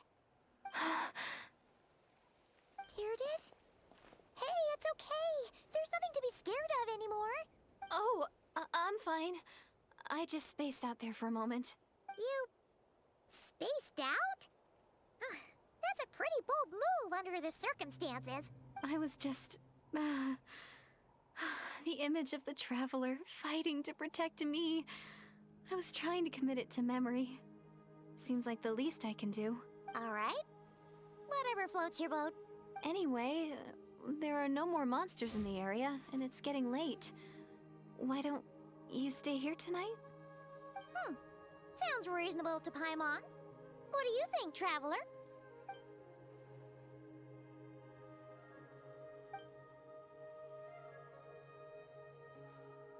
Deirdith? Hey, it's okay. There's nothing to be scared of anymore. Oh, I'm fine. I just spaced out there for a moment. You spaced out? That's a pretty bold move under the circumstances. I was just... the image of the Traveler fighting to protect me. I was trying to commit it to memory. Seems like the least I can do. All right. Whatever floats your boat. Anyway, there are no more monsters in the area, and it's getting late. Why don't you stay here tonight? Sounds reasonable to Paimon. What do you think, Traveler?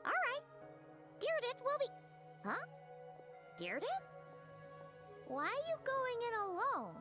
All right. Deirdith will be... Huh? Deirdith? Why are you going in alone?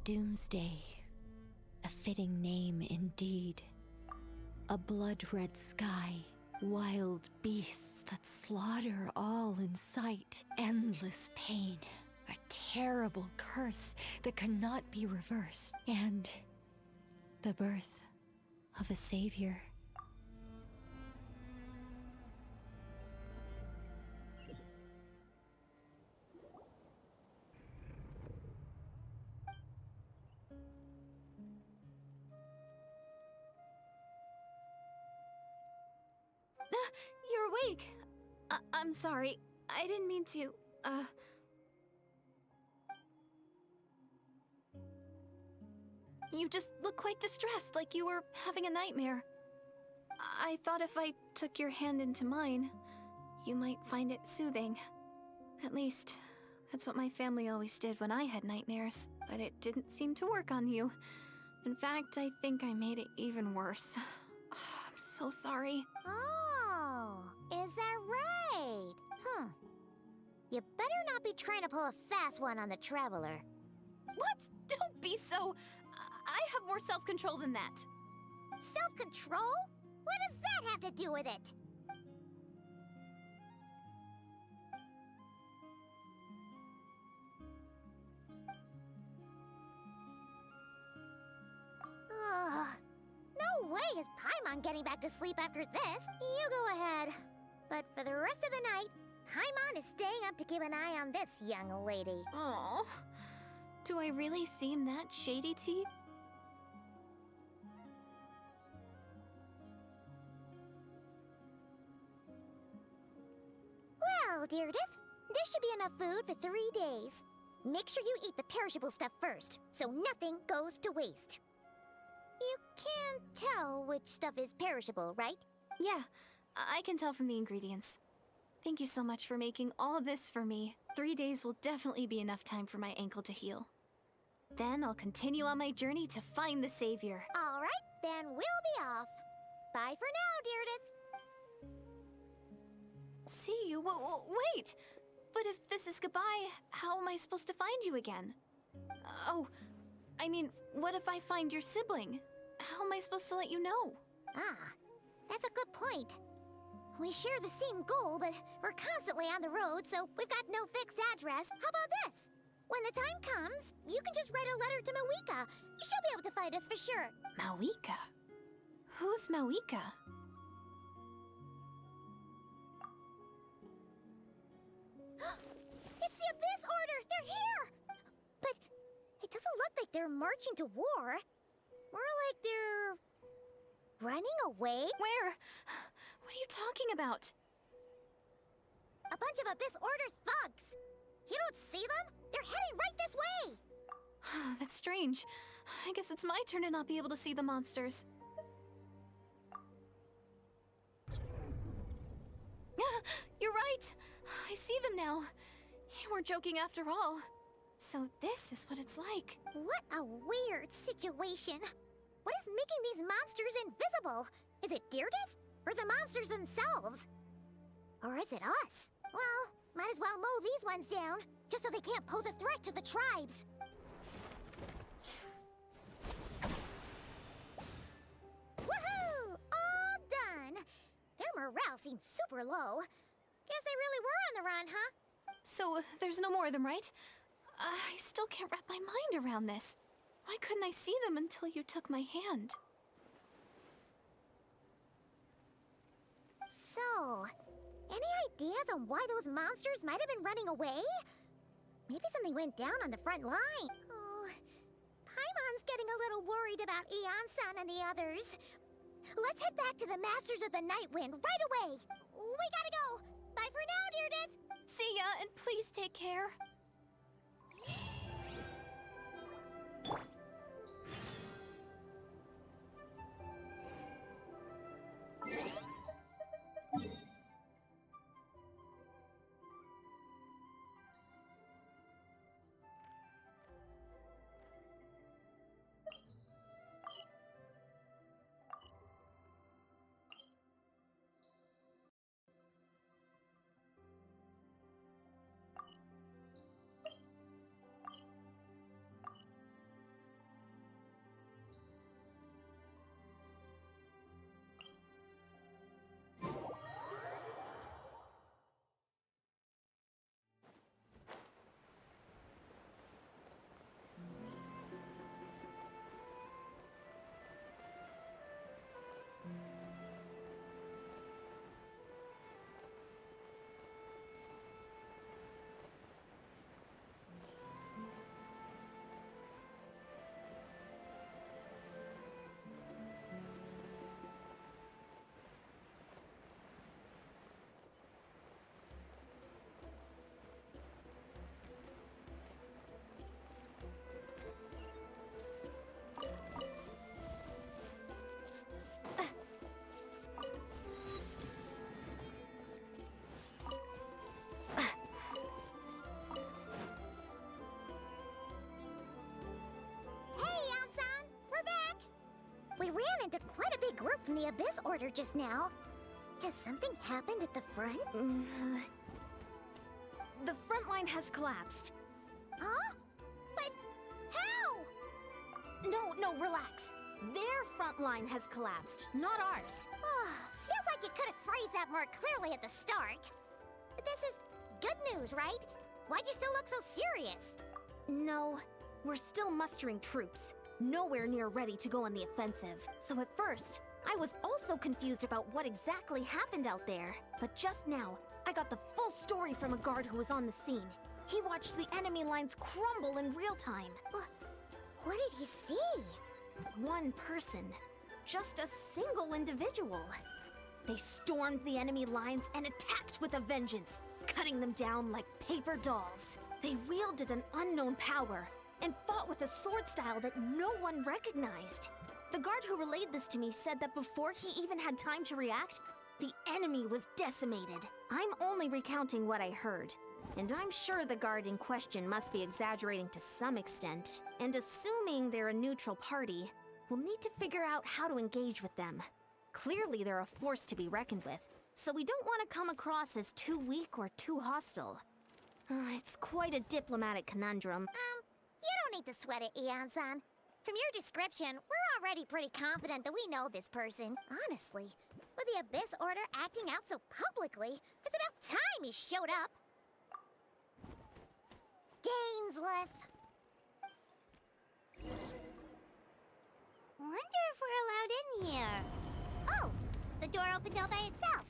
Doomsday. A fitting name indeed. A blood-red sky, wild beasts that slaughter all in sight, endless pain, a terrible curse that cannot be reversed, and the birth of a savior. You're awake. I'm sorry. I didn't mean to, You just look quite distressed, like you were having a nightmare. I thought if I took your hand into mine, you might find it soothing. At least, that's what my family always did when I had nightmares, but it didn't seem to work on you. In fact, I think I made it even worse. I'm so sorry. Oh, is that right? You better not be trying to pull a fast one on the Traveler. What? Don't be so... I have more self-control than that. Self-control? What does that have to do with it? Ugh. No way is Paimon getting back to sleep after this. You go ahead. But for the rest of the night, Paimon is staying up to keep an eye on this young lady. Oh, do I really seem that shady to you? Well, Deirdre, there should be enough food for 3 days. Make sure you eat the perishable stuff first, so nothing goes to waste. You can't tell which stuff is perishable, right? Yeah, I can tell from the ingredients. Thank you so much for making all this for me. 3 days will definitely be enough time for my ankle to heal. Then I'll continue on my journey to find the savior. All right, then we'll be off. Bye for now, Deirdre. See you? Wait! But if this is goodbye, how am I supposed to find you again? Oh, I mean, what if I find your sibling? How am I supposed to let you know? Ah, that's a good point. We share the same goal, but we're constantly on the road, so we've got no fixed address. How about this? When the time comes, you can just write a letter to Mawika. She'll be able to find us for sure. Mawika? Who's Mawika? It's the Abyss Order! They're here! But it doesn't look like they're marching to war. More like they're... running away? Where? What are you talking about? A bunch of Abyss Order thugs! You don't see them? They're heading right this way! That's strange. I guess it's my turn to not be able to see the monsters. You're right! I see them now. You weren't joking after all. So this is what it's like. What a weird situation. What is making these monsters invisible? Is it Deirdre? Or the monsters themselves? Or is it us? Well, might as well mow these ones down, just so they can't pose a threat to the tribes. Woohoo! All done! Their morale seems super low. Guess they really were on the run, huh? So there's no more of them, right? I still can't wrap my mind around this. Why couldn't I see them until you took my hand? So, any ideas on why those monsters might have been running away? Maybe something went down on the front line. Oh, Paimon's getting a little worried about Eon-san and the others. Let's head back to the Masters of the Night Wind right away. We gotta go. Bye for now, Deirdre. See ya, and please take care. group from the Abyss Order just now. Has something happened at the front? The front line has collapsed. Huh? But how? No, relax. Their front line has collapsed, not ours. Feels like you could have phrased that more clearly at the start. But this is good news, right? Why'd you still look so serious? No, we're still mustering troops. Nowhere near ready to go on the offensive. So at first, I was also confused about what exactly happened out there. But just now, I got the full story from a guard who was on the scene. He watched the enemy lines crumble in real time. What did he see? One person. Just a single individual. They stormed the enemy lines and attacked with a vengeance, cutting them down like paper dolls. They wielded an unknown power and fought with a sword style that no one recognized. The guard who relayed this to me said that before he even had time to react, the enemy was decimated. I'm only recounting what I heard, and I'm sure the guard in question must be exaggerating to some extent. And assuming they're a neutral party, we'll need to figure out how to engage with them. Clearly they're a force to be reckoned with, so we don't want to come across as too weak or too hostile. It's quite a diplomatic conundrum. You don't need to sweat it, Eon-san. From your description, we're already pretty confident that we know this person. Honestly, with the Abyss Order acting out so publicly, it's about time he showed up. Dainsleif. Wonder if we're allowed in here. Oh, the door opened all by itself.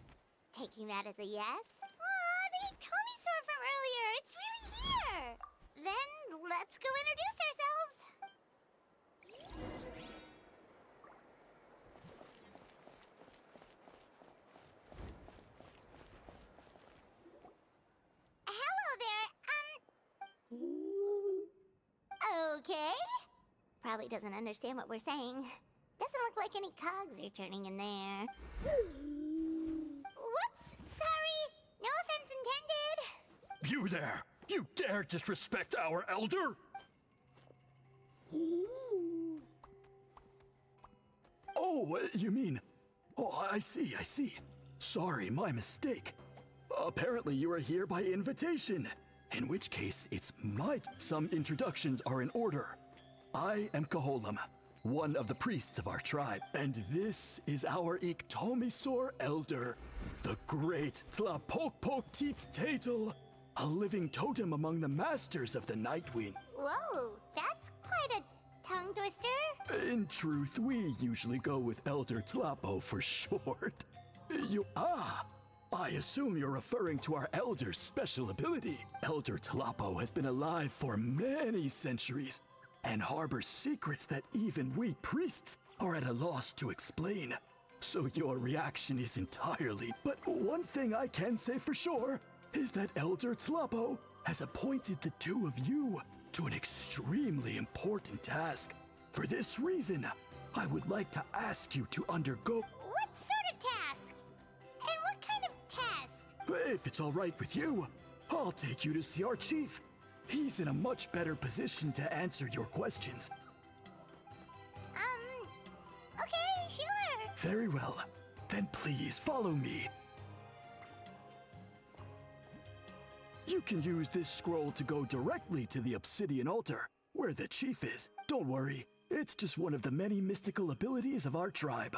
Taking that as a yes? The Tommy store from earlier. It's really here. Then let's go introduce ourselves. Hello there. Okay. Probably doesn't understand what we're saying. Doesn't look like any cogs are turning in there. Whoops! Sorry! No offense intended! You there! You dare disrespect our elder? Oh, you mean... Oh, I see. Sorry, my mistake. Apparently you are here by invitation. In which case, it's my... Some introductions are in order. I am Koholam, one of the priests of our tribe, and this is our Iktomisor elder, the great Tlapokpok Tatel, a living totem among the masters of the Nightwind. Whoa, that's quite a tongue twister. In truth, we usually go with Elder Tlapo for short. I assume you're referring to our elder's special ability. Elder Tlapo has been alive for many centuries and harbors secrets that even we priests are at a loss to explain. So your reaction is entirely, but one thing I can say for sure is that Elder Tlapo has appointed the two of you to an extremely important task. For this reason, I would like to ask you to undergo... What sort of task? And what kind of test? If it's all right with you, I'll take you to see our chief. He's in a much better position to answer your questions. Okay, sure. Very well. Then please follow me. You can use this scroll to go directly to the obsidian altar, where the chief is. Don't worry, it's just one of the many mystical abilities of our tribe.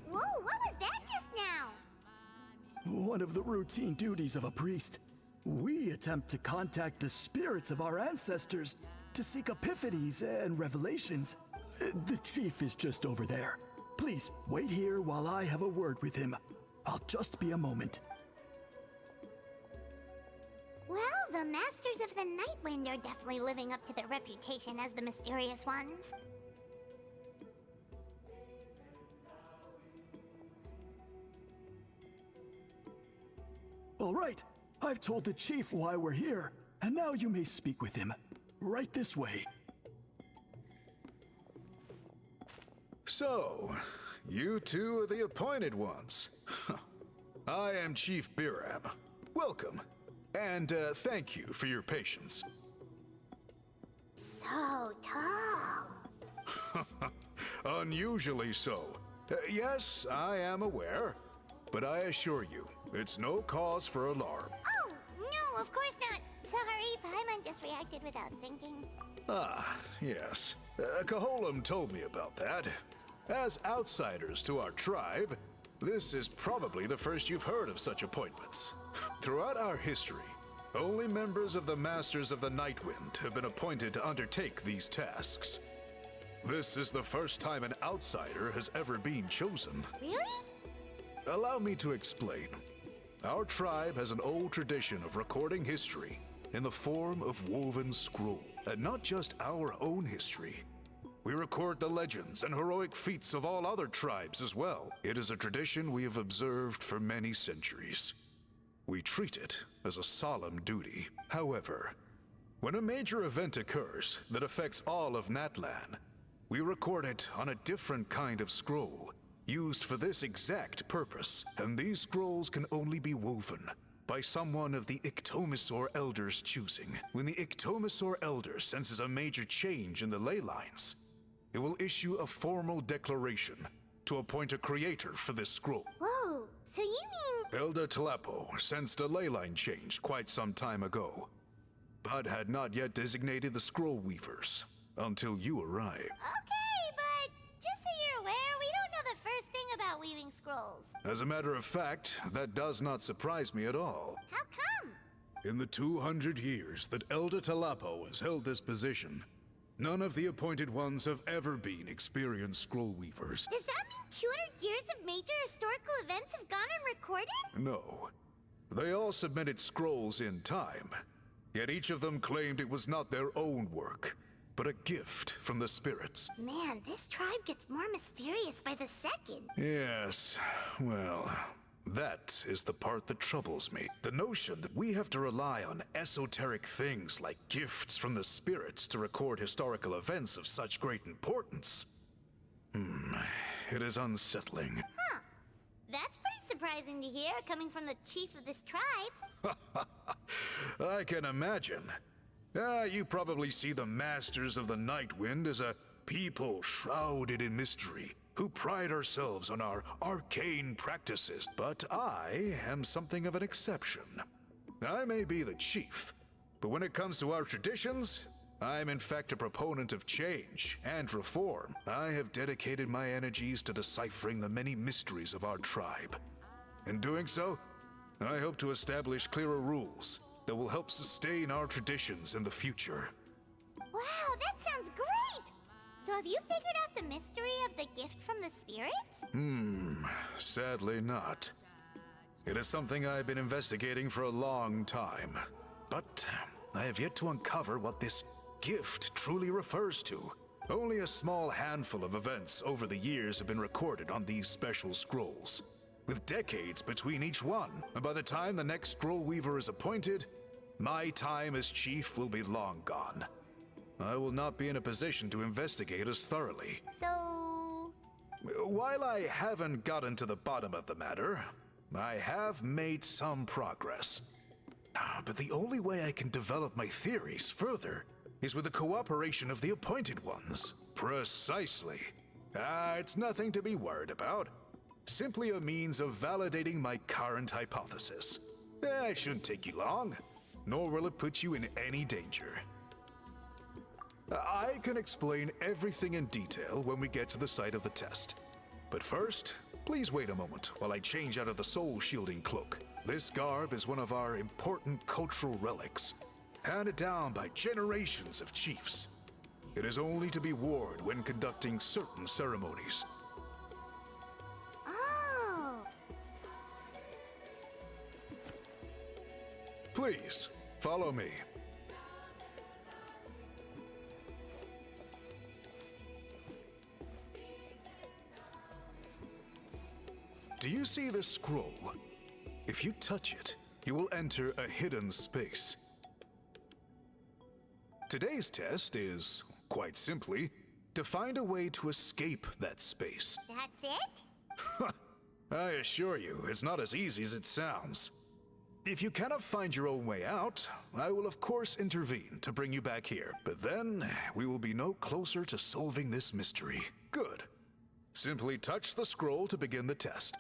Whoa, what was that just now? One of the routine duties of a priest. We attempt to contact the spirits of our ancestors to seek epiphanies and revelations. The chief is just over there. Please wait here while I have a word with him. I'll just be a moment. Well, the Masters of the Nightwind are definitely living up to their reputation as the mysterious ones. All right, I've told the chief why we're here, and now you may speak with him. Right this way. So, you two are the appointed ones. I am Chief Biram. Welcome, and thank you for your patience. So tall. Unusually so. Yes, I am aware, but I assure you, it's no cause for alarm. Oh, no, of course not. Sorry, Paimon just reacted without thinking. Ah, yes. Kaholam told me about that. As outsiders to our tribe, this is probably the first you've heard of such appointments. Throughout our history, only members of the Masters of the Nightwind have been appointed to undertake these tasks. This is the first time an outsider has ever been chosen. Really? Allow me to explain. Our tribe has an old tradition of recording history in the form of woven scroll, and not just our own history. We record the legends and heroic feats of all other tribes as well. It is a tradition we have observed for many centuries. We treat it as a solemn duty. However, when a major event occurs that affects all of Natlan, we record it on a different kind of scroll, used for this exact purpose, and these scrolls can only be woven by someone of the Iktomisor Elder's choosing. When the Iktomisor Elder senses a major change in the ley lines, it will issue a formal declaration to appoint a creator for this scroll. Whoa, so you mean... Elder Talapo sensed a ley line change quite some time ago, but had not yet designated the scroll weavers until you arrived. Okay, but just so you're aware, we don't know the first thing about weaving scrolls. As a matter of fact, that does not surprise me at all. How come? In the 200 years that Elder Talapo has held this position, none of the appointed ones have ever been experienced scroll weavers. Does that mean 200 years of major historical events have gone unrecorded? No. They all submitted scrolls in time, yet each of them claimed it was not their own work, but a gift from the spirits. Man, this tribe gets more mysterious by the second. Yes, well, that is the part that troubles me. The notion that we have to rely on esoteric things like gifts from the spirits to record historical events of such great importance. It is unsettling. Huh. That's pretty surprising to hear, coming from the chief of this tribe. I can imagine. You probably see the Masters of the Nightwind as a people shrouded in mystery, who pride ourselves on our arcane practices. But I am something of an exception. I may be the chief, but when it comes to our traditions, I am in fact a proponent of change and reform. I have dedicated my energies to deciphering the many mysteries of our tribe. In doing so, I hope to establish clearer rules that will help sustain our traditions in the future. Wow, that sounds great! So have you figured out the mystery of the gift from the spirits? Sadly not. It is something I've been investigating for a long time, but I have yet to uncover what this gift truly refers to. Only a small handful of events over the years have been recorded on these special scrolls, with decades between each one. And by the time the next scroll weaver is appointed, my time as chief will be long gone. I will not be in a position to investigate as thoroughly. So... While I haven't gotten to the bottom of the matter, I have made some progress. But the only way I can develop my theories further is with the cooperation of the appointed ones. Precisely. It's nothing to be worried about. Simply a means of validating my current hypothesis. It shouldn't take you long, nor will it put you in any danger. I can explain everything in detail when we get to the site of the test. But first, please wait a moment while I change out of the soul-shielding cloak. This garb is one of our important cultural relics, handed down by generations of chiefs. It is only to be worn when conducting certain ceremonies. Oh. Please, follow me. Do you see this scroll? If you touch it, you will enter a hidden space. Today's test is, quite simply, to find a way to escape that space. That's it? I assure you, it's not as easy as it sounds. If you cannot find your own way out, I will of course intervene to bring you back here. But then, we will be no closer to solving this mystery. Good. Simply touch the scroll to begin the test.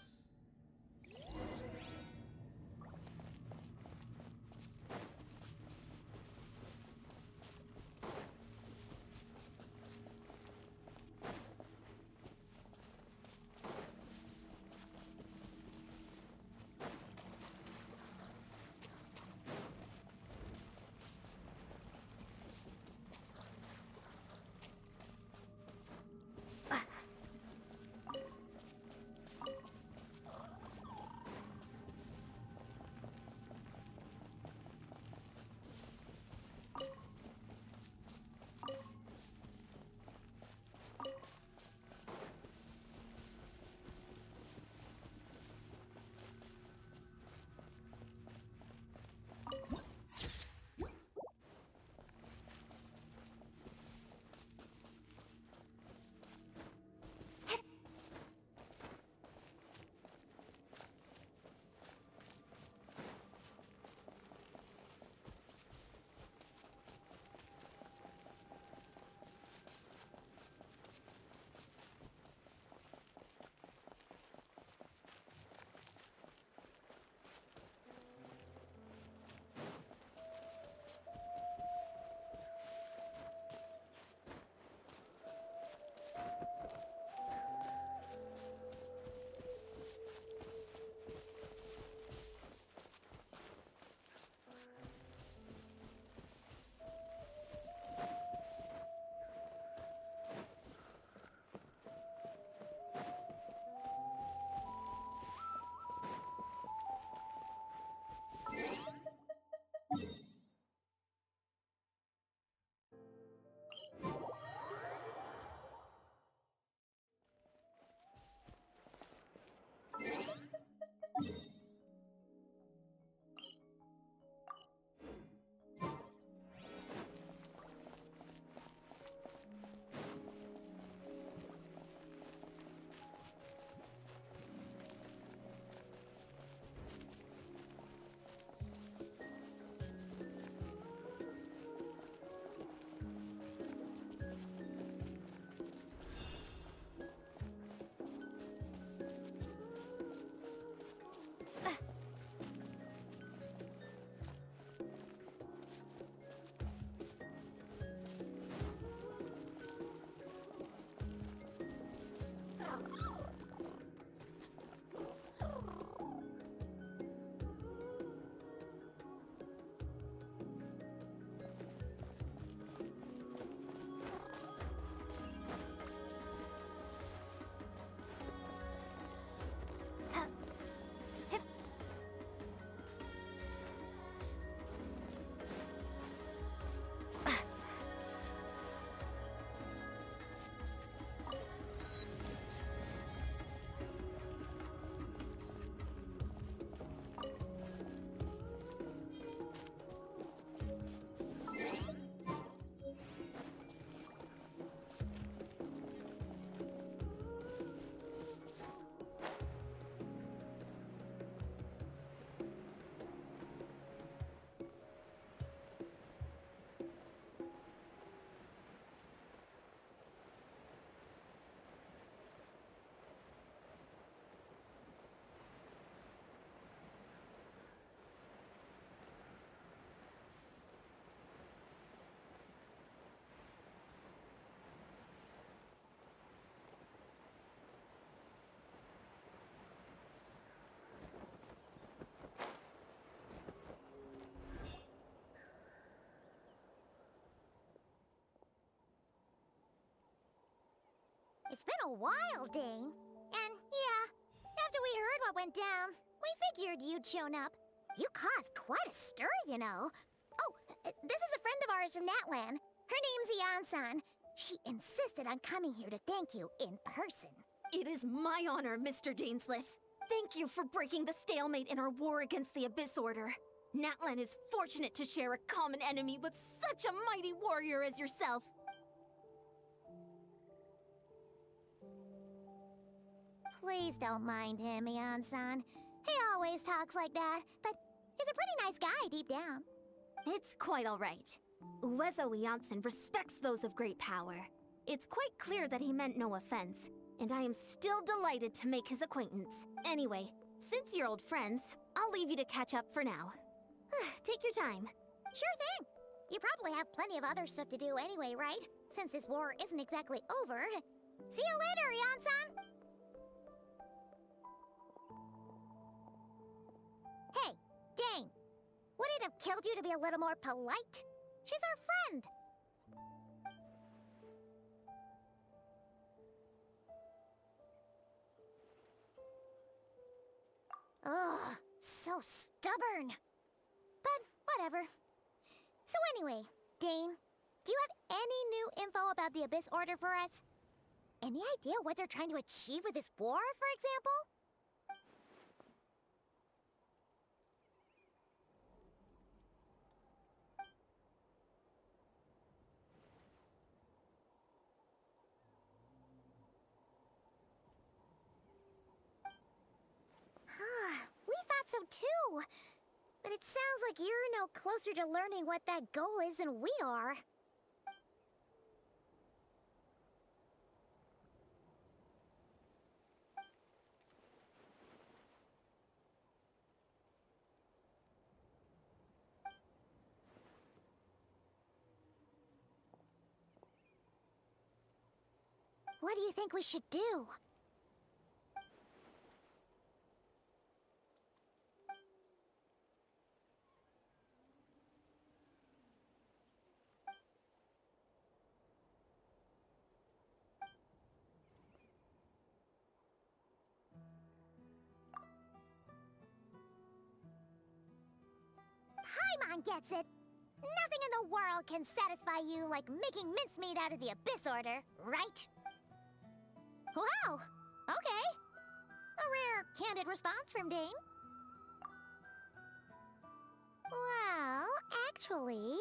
It's been a while, Dane. And yeah, after we heard what went down, we figured you'd shown up. You caused quite a stir, you know. Oh, this is a friend of ours from Natlan. Her name's Ian-san. She insisted on coming here to thank you in person. It is my honor, Mr. Dainsleif. Thank you for breaking the stalemate in our war against the Abyss Order. Natlan is fortunate to share a common enemy with such a mighty warrior as yourself. Please don't mind him, Ian-san. He always talks like that, but he's a pretty nice guy deep down. It's quite all right. Uezo Janssen respects those of great power. It's quite clear that he meant no offense, and I am still delighted to make his acquaintance. Anyway, since you're old friends, I'll leave you to catch up for now. Take your time. Sure thing. You probably have plenty of other stuff to do anyway, right? Since this war isn't exactly over. See you later, Ian-san! Hey, Dane! Would it have killed you to be a little more polite? She's our friend! Ugh, so stubborn. But whatever. So anyway, Dane, do you have any new info about the Abyss Order for us? Any idea what they're trying to achieve with this war, for example? We thought so too. But it sounds like you're no closer to learning what that goal is than we are. What do you think we should do? Paimon gets it. Nothing in the world can satisfy you like making mincemeat out of the Abyss Order, right? Wow, okay. A rare, candid response from Dane. Well, actually,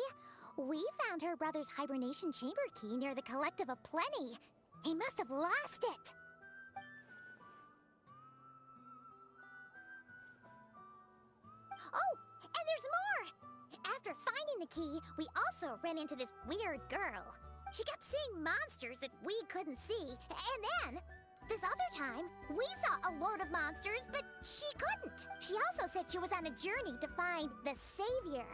we found her brother's hibernation chamber key near the Collective of Plenty. He must have lost it. Oh, and there's more! After finding the key, we also ran into this weird girl. She kept seeing monsters that we couldn't see, and then, this other time, we saw a load of monsters, but she couldn't. She also said she was on a journey to find the Savior.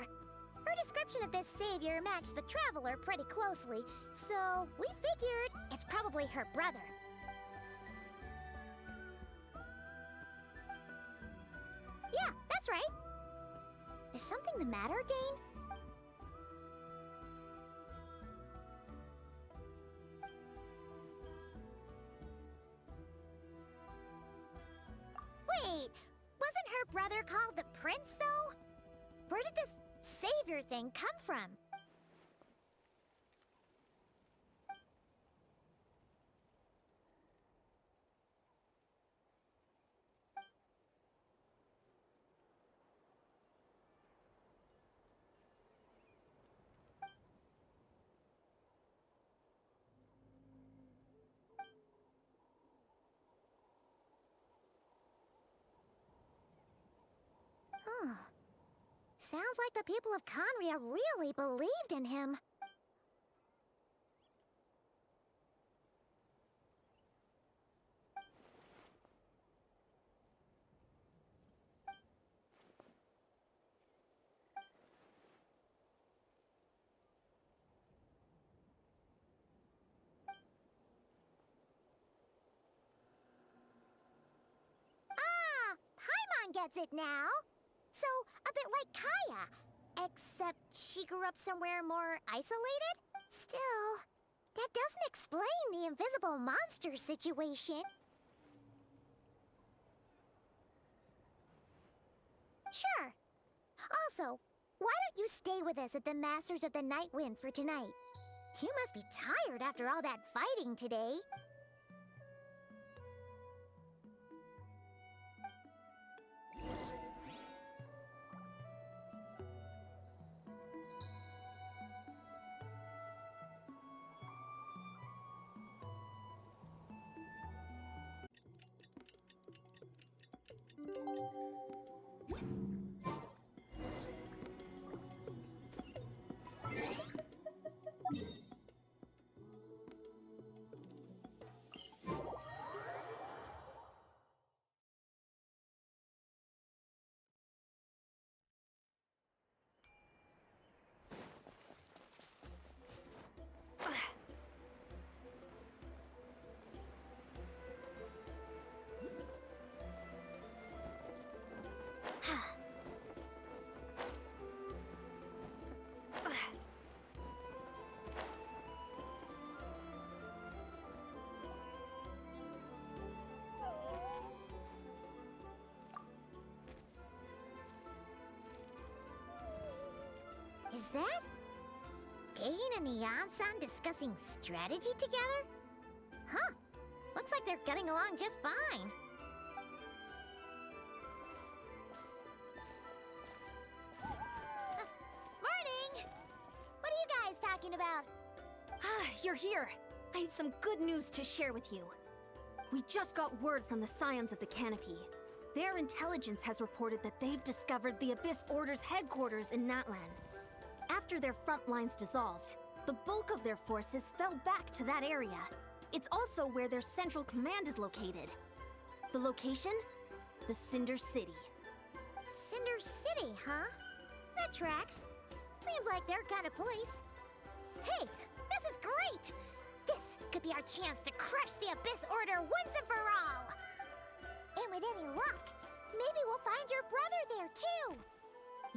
Her description of this Savior matched the Traveler pretty closely, so we figured it's probably her brother. Yeah, that's right. Is something the matter, Dane? Wait, wasn't her brother called the Prince, though? Where did this Savior thing come from? Huh. Sounds like the people of Conria really believed in him. Ah, Paimon gets it now. So, a bit like Kaya, except she grew up somewhere more isolated? Still, that doesn't explain the invisible monster situation. Sure, Also, why don't you stay with us at the Masters of the Night Wind for tonight? You must be tired after all that fighting today. Is that Dane and Neon-san discussing strategy together? Huh. Looks like they're getting along just fine. Morning! What are you guys talking about? You're here. I have some good news to share with you. We just got word from the Scions of the Canopy. Their intelligence has reported that they've discovered the Abyss Order's headquarters in Natlan. After their front lines dissolved, the bulk of their forces fell back to that area. It's also where their central command is located. The location? The Cinder City. Cinder City, huh? That tracks. Seems like their kind of place. Hey, this is great! This could be our chance to crush the Abyss Order once and for all! And with any luck, maybe we'll find your brother there too!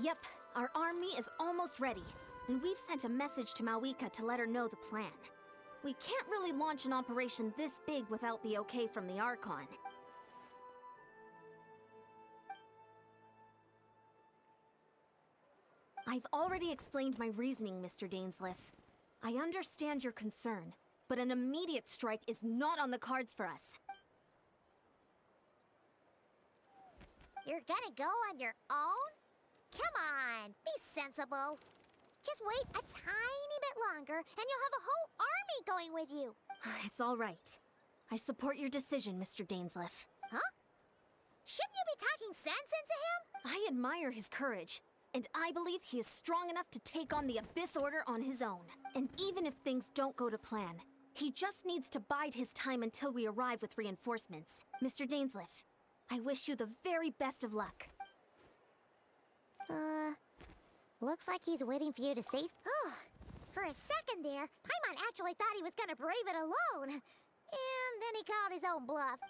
Yep, our army is almost ready, and we've sent a message to Malwika to let her know the plan. We can't really launch an operation this big without the okay from the Archon. I've already explained my reasoning, Mr. Dainsleif. I understand your concern, but an immediate strike is not on the cards for us. You're gonna go on your own? Come on, be sensible. Just wait a tiny bit longer, and you'll have a whole army going with you. It's all right. I support your decision, Mr. Dainsleif. Huh? Shouldn't you be talking sense into him? I admire his courage, and I believe he is strong enough to take on the Abyss Order on his own. And even if things don't go to plan, he just needs to bide his time until we arrive with reinforcements. Mr. Dainsleif, I wish you the very best of luck. Looks like he's waiting for you to say... Oh, for a second there, Paimon actually thought he was gonna brave it alone. And then he called his own bluff.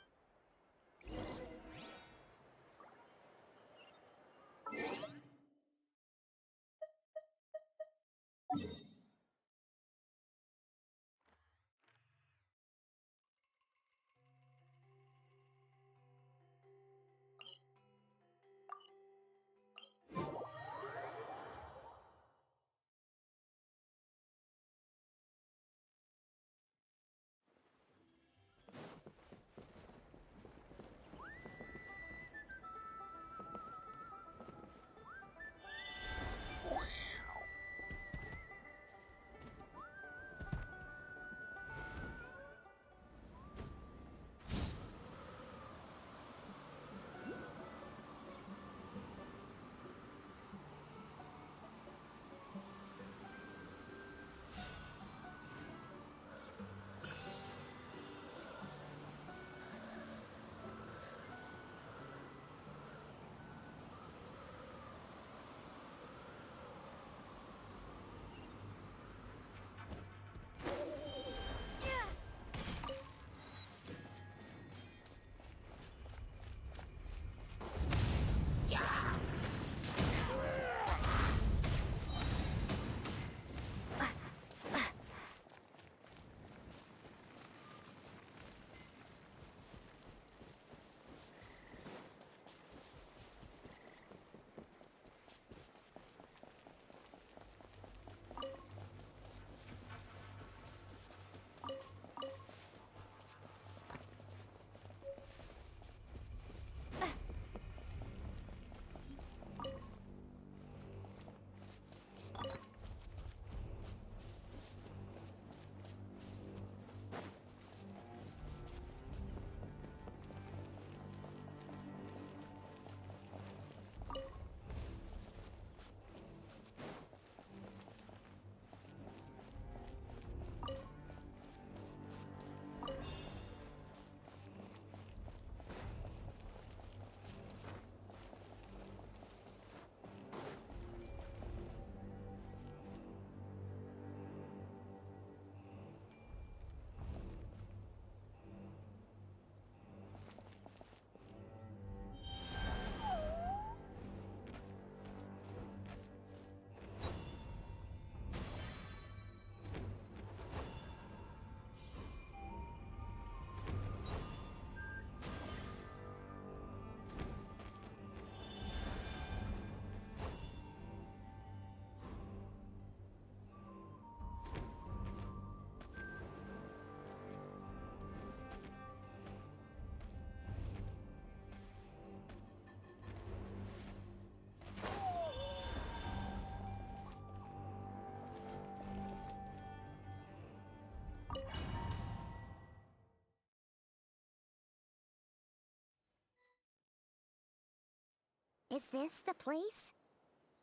Is this the place?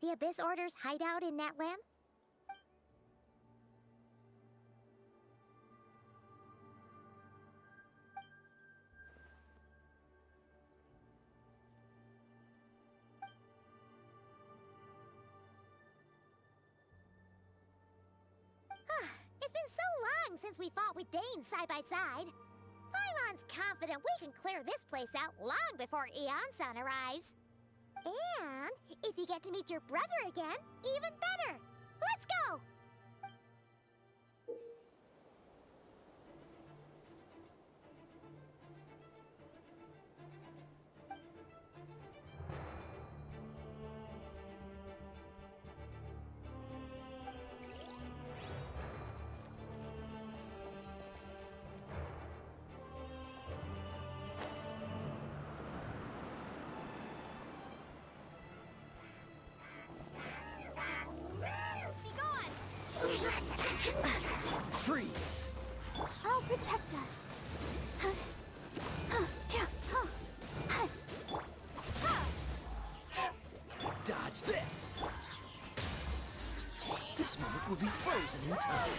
The Abyss Order's hideout in Natlan? It's been so long since we fought with Dane side by side. Paimon's confident we can clear this place out long before Eon-san arrives. And if you get to meet your brother again, even better. Let's go! Freeze! I'll protect us. Dodge this! This moment will be frozen in time.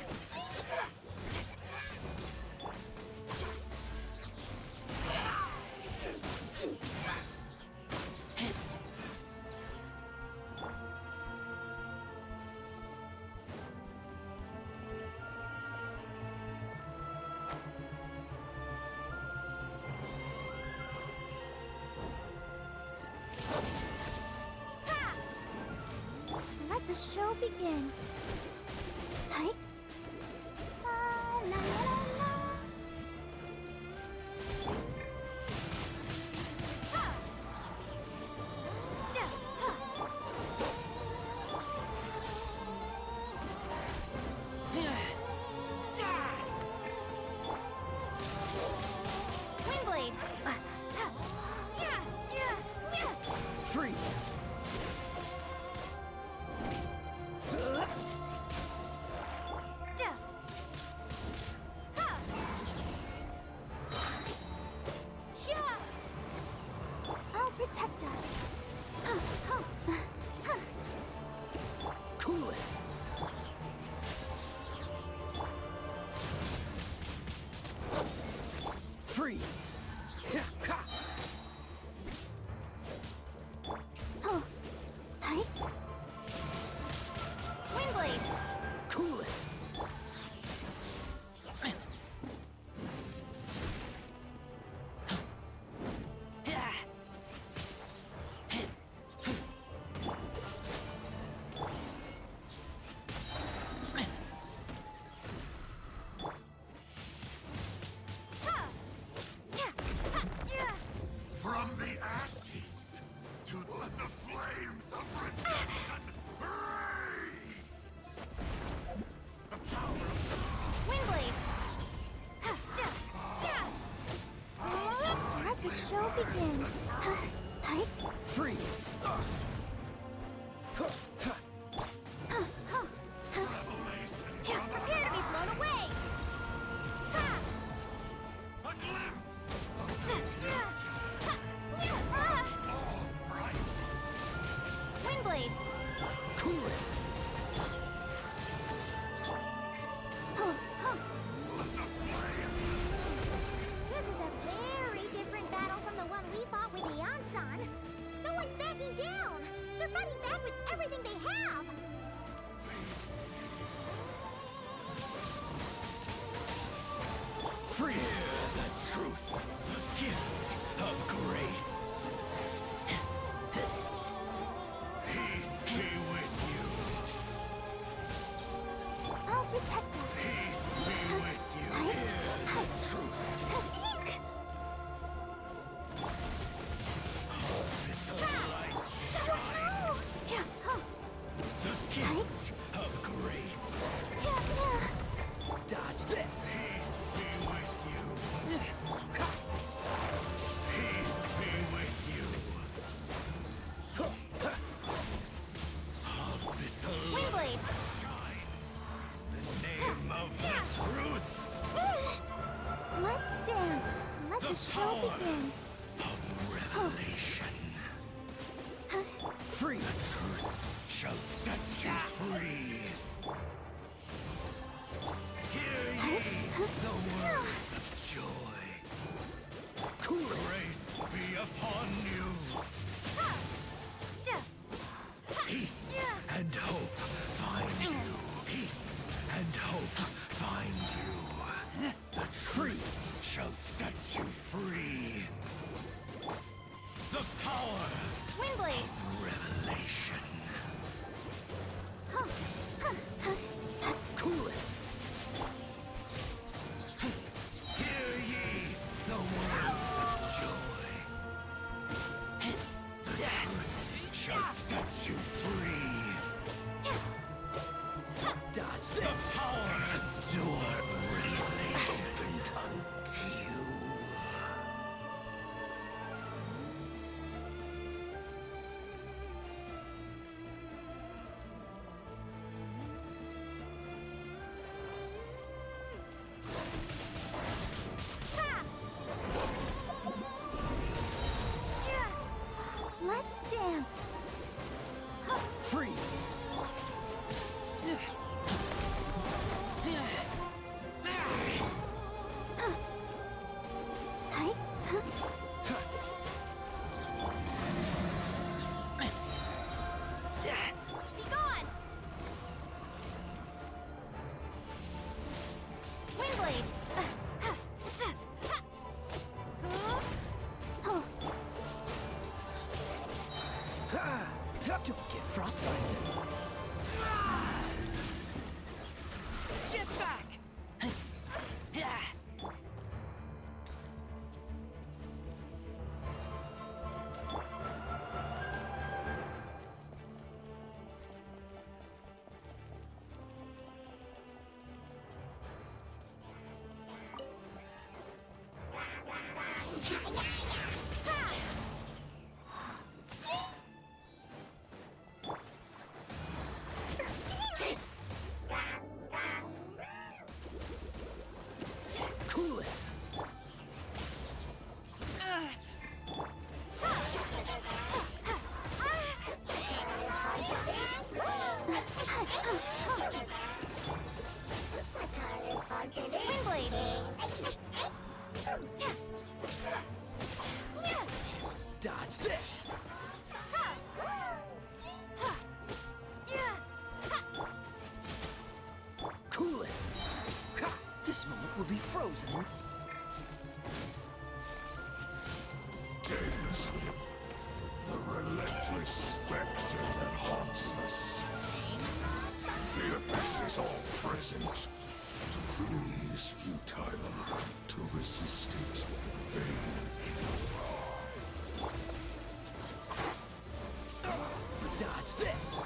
Let the show begin. Hi. La la la la. Ha. Ja, ha. Windblade! Freeze! I'll protect us. Cool it! Freeze! Ha! Oh. Hi. Windblade! Cool it! From the ashes to let the flames of redemption breathe! The power of Windblade! Let the show begin. Hi. Freeze! Prepare to be blown away! a glimpse Windblade! Cool it! This is a very different battle from the one we fought with Eon-san. No one's backing down. They're fighting back with everything they have. Freeze! the truth, the gifts of grace. Peace be with you. I'll protect us. Peace be with you. Hear the truth. Eek! With the light shine. The gifts of grace. Dodge this! Peace be with you. Peace be with you. With the light Windblade! shine. The name of the truth. Let's dance. Let the show power. begin. Of revelation. shall set you free. Hear ye the words of joy. Grace be upon you. Peace and hope find you. Peace and hope find you. The truth shall set you free. The power Windblade! of revelation. Cool it! Hear ye the words of joy. The truth shall set you free. Dodge The this! power and door of revelation opened unto you. Let's dance. Freeze! Hi. Be gone! Windblade! Don't get frostbite. Get back! Cool it! Windblade! Dodge this! Cool it! Ha! This moment will be frozen. Densliff, the relentless spectre that haunts us. The abyss is all present. To flee is futile. To resist it, vain. Dodge this!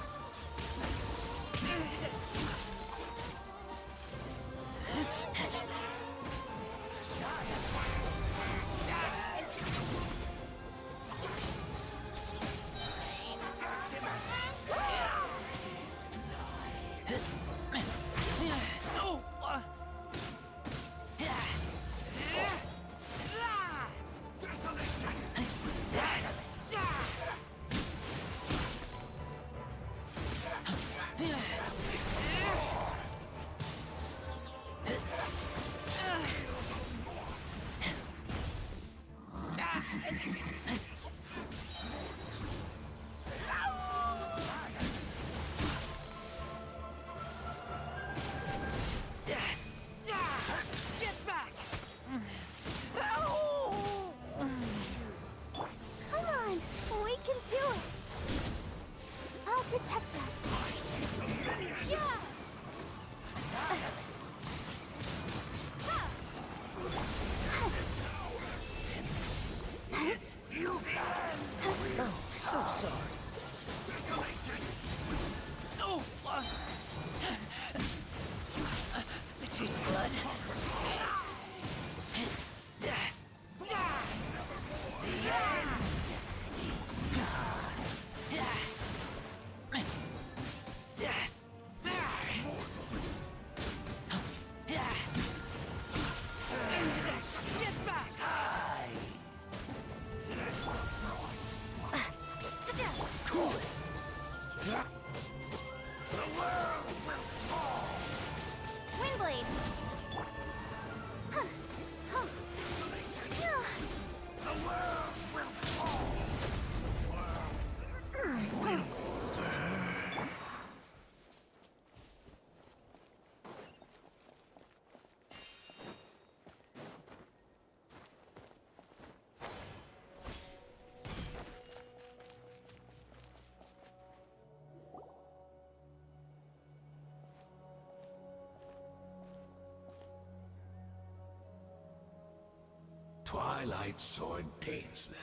Twilight Sword Dainsleif.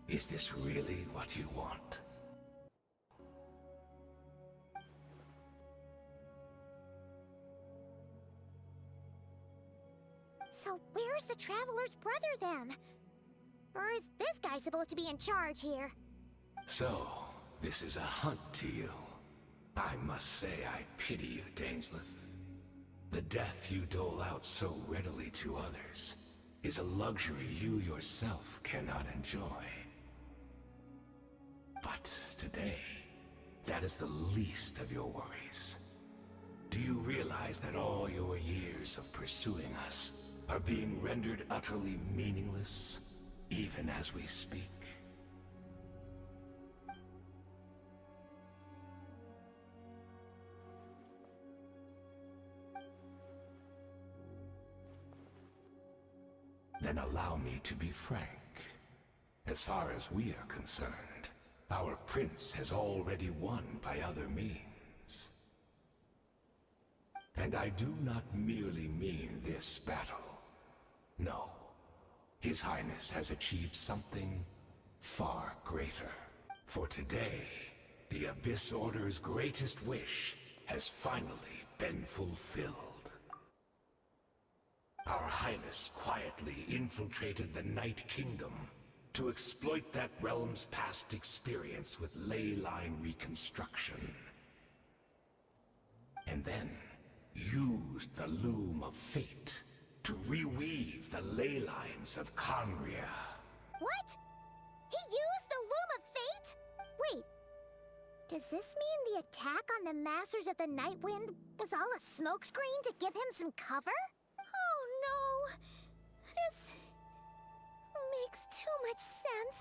Is this really what you want? So where's the Traveler's brother then? Or is this guy supposed to be in charge here? So, this is a hunt to you. I must say I pity you, Dainsleif. The death you dole out so readily to others is a luxury you yourself cannot enjoy. But today, that is the least of your worries. Do you realize that all your years of pursuing us are being rendered utterly meaningless, even as we speak? Then allow me to be frank. As far as we are concerned, our prince has already won by other means. And I do not merely mean this battle. No. His Highness has achieved something far greater. For today, the Abyss Order's greatest wish has finally been fulfilled. Our Highness quietly infiltrated the Night Kingdom to exploit that realm's past experience with ley line reconstruction. And then used the Loom of Fate to reweave the ley lines of Conria. What? He used the Loom of Fate? Wait, does this mean the attack on the Masters of the Nightwind was all a smokescreen to give him some cover? Oh no! This makes too much sense.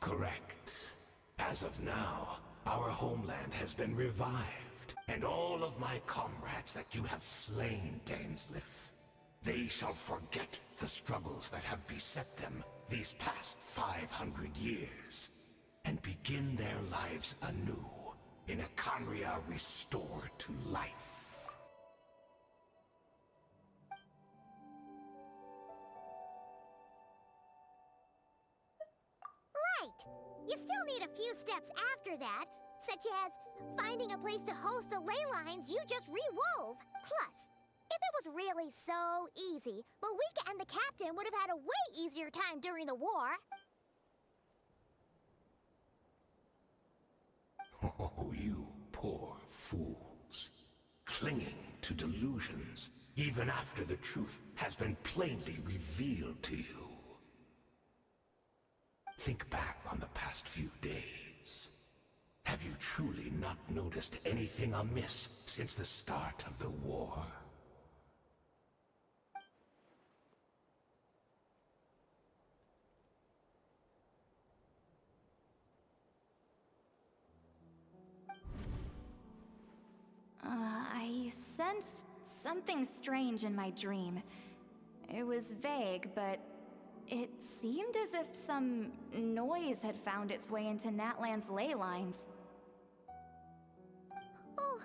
Correct. As of now, our homeland has been revived, and all of my comrades that you have slain, Dainsleif, they shall forget the struggles that have beset them these past 500 years, and begin their lives anew in a Conria restored to life. You still need a few steps after that, such as finding a place to host the ley lines you just re-wove. Plus, if it was really so easy, Moeka and the captain would have had a way easier time during the war. Oh, you poor fools. Clinging to delusions, even after the truth has been plainly revealed to you. Think back on the past few days. Have you truly not noticed anything amiss since the start of the war? I sensed something strange in my dream. It was vague, but it seemed as if some noise had found its way into Natlan's ley lines. Oh,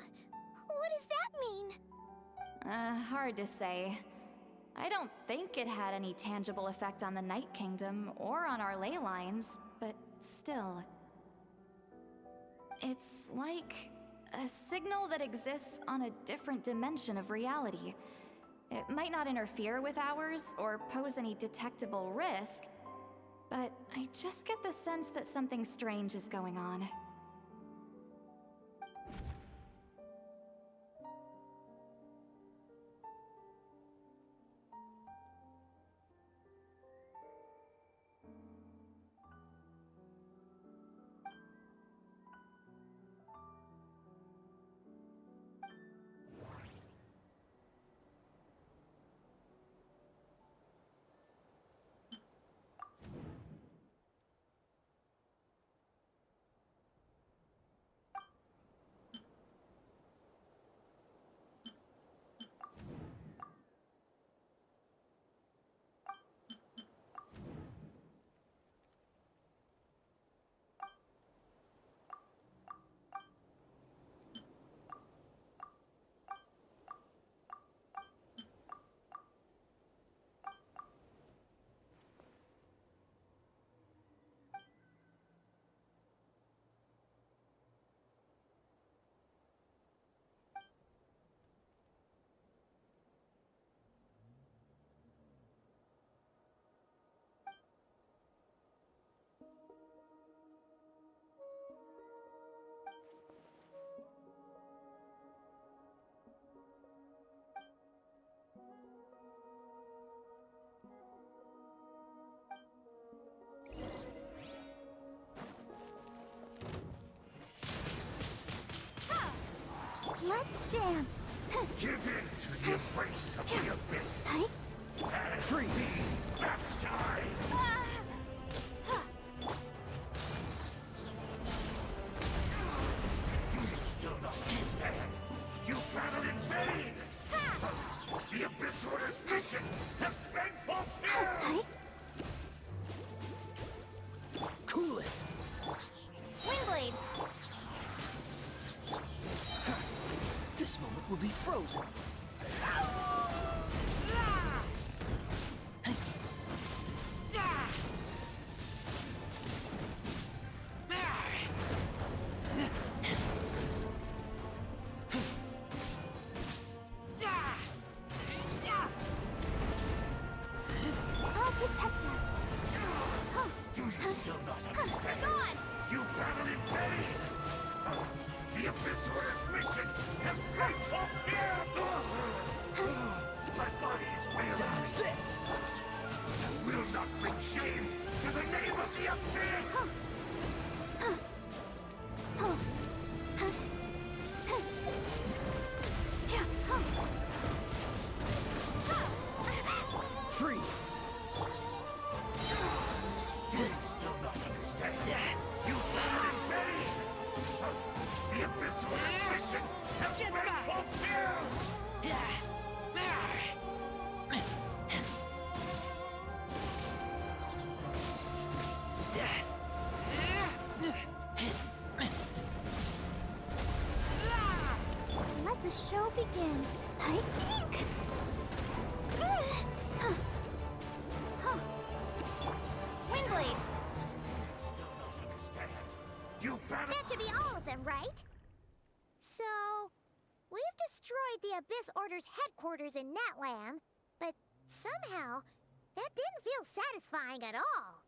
what does that mean? Hard to say. I don't think it had any tangible effect on the Night Kingdom or on our ley lines, but still. It's like a signal that exists on a different dimension of reality. It might not interfere with ours or pose any detectable risk, but I just get the sense that something strange is going on. Let's dance. Give in to the embrace of the abyss. And Freeze! be baptized! Do you still not understand? You battled in vain! The Abyss Order's mission has been fulfilled! Cool it! Windblade! This moment will be frozen. I'll protect us. Do you still not understand? You battled in vain! The Abyss Order's mission has been fulfilled! My body is failing. Dodge this! I will not bring shame to the name of the Abyss! Freeze! Do you still not understand? You battled in vain! The Abyss Order's mission has been fulfilled! Let the show begin. Windblade! Still not understand? You battled... That should be all of them, right? So, we've destroyed the Abyss Order's headquarters in Natlan, but somehow, that didn't feel satisfying at all.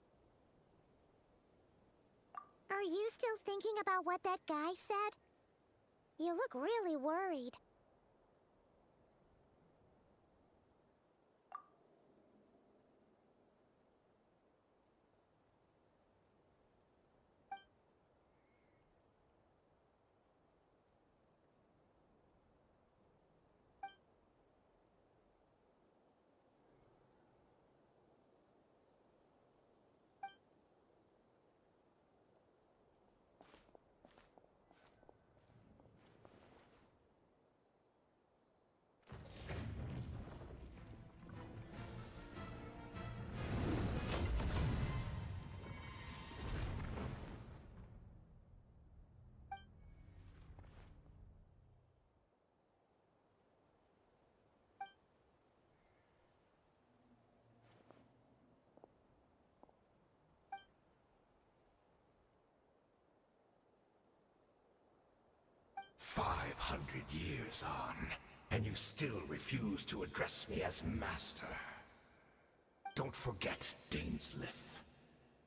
Are you still thinking about what that guy said? You look really worried. Years on, and you still refuse to address me as master. Don't forget, Dainsleif.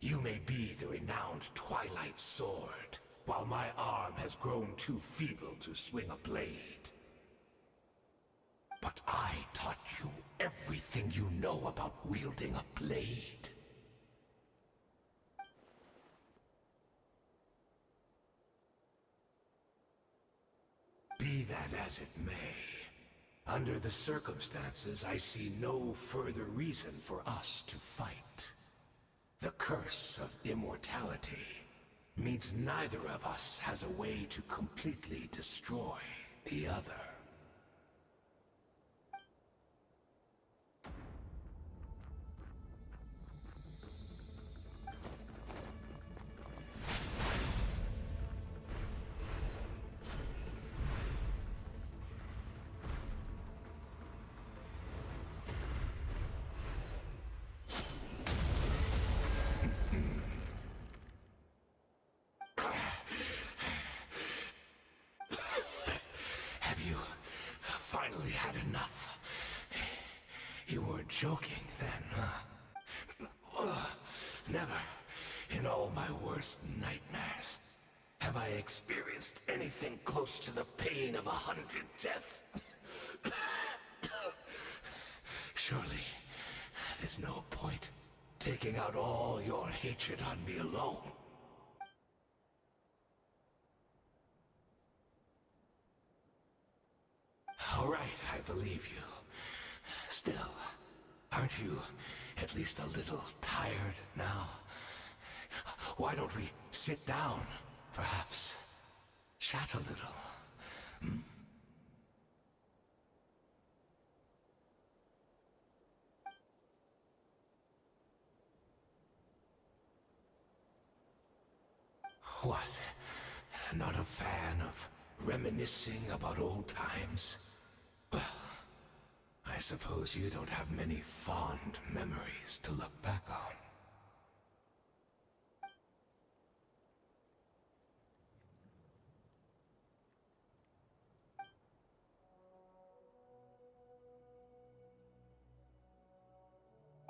You may be the renowned Twilight Sword, while my arm has grown too feeble to swing a blade. But I taught you everything you know about wielding a blade. Be that as it may, under the circumstances, I see no further reason for us to fight. The curse of immortality means neither of us has a way to completely destroy the other. Finally had enough. You weren't joking then, huh? Never, in all my worst nightmares, have I experienced anything close to the pain of 100 deaths. Surely, there's no point taking out all your hatred on me alone. All right, I believe you. Still, aren't you at least a little tired now? Why don't we sit down, perhaps? Chat a little. Hmm? What? Not a fan of reminiscing about old times? Well, I suppose you don't have many fond memories to look back on.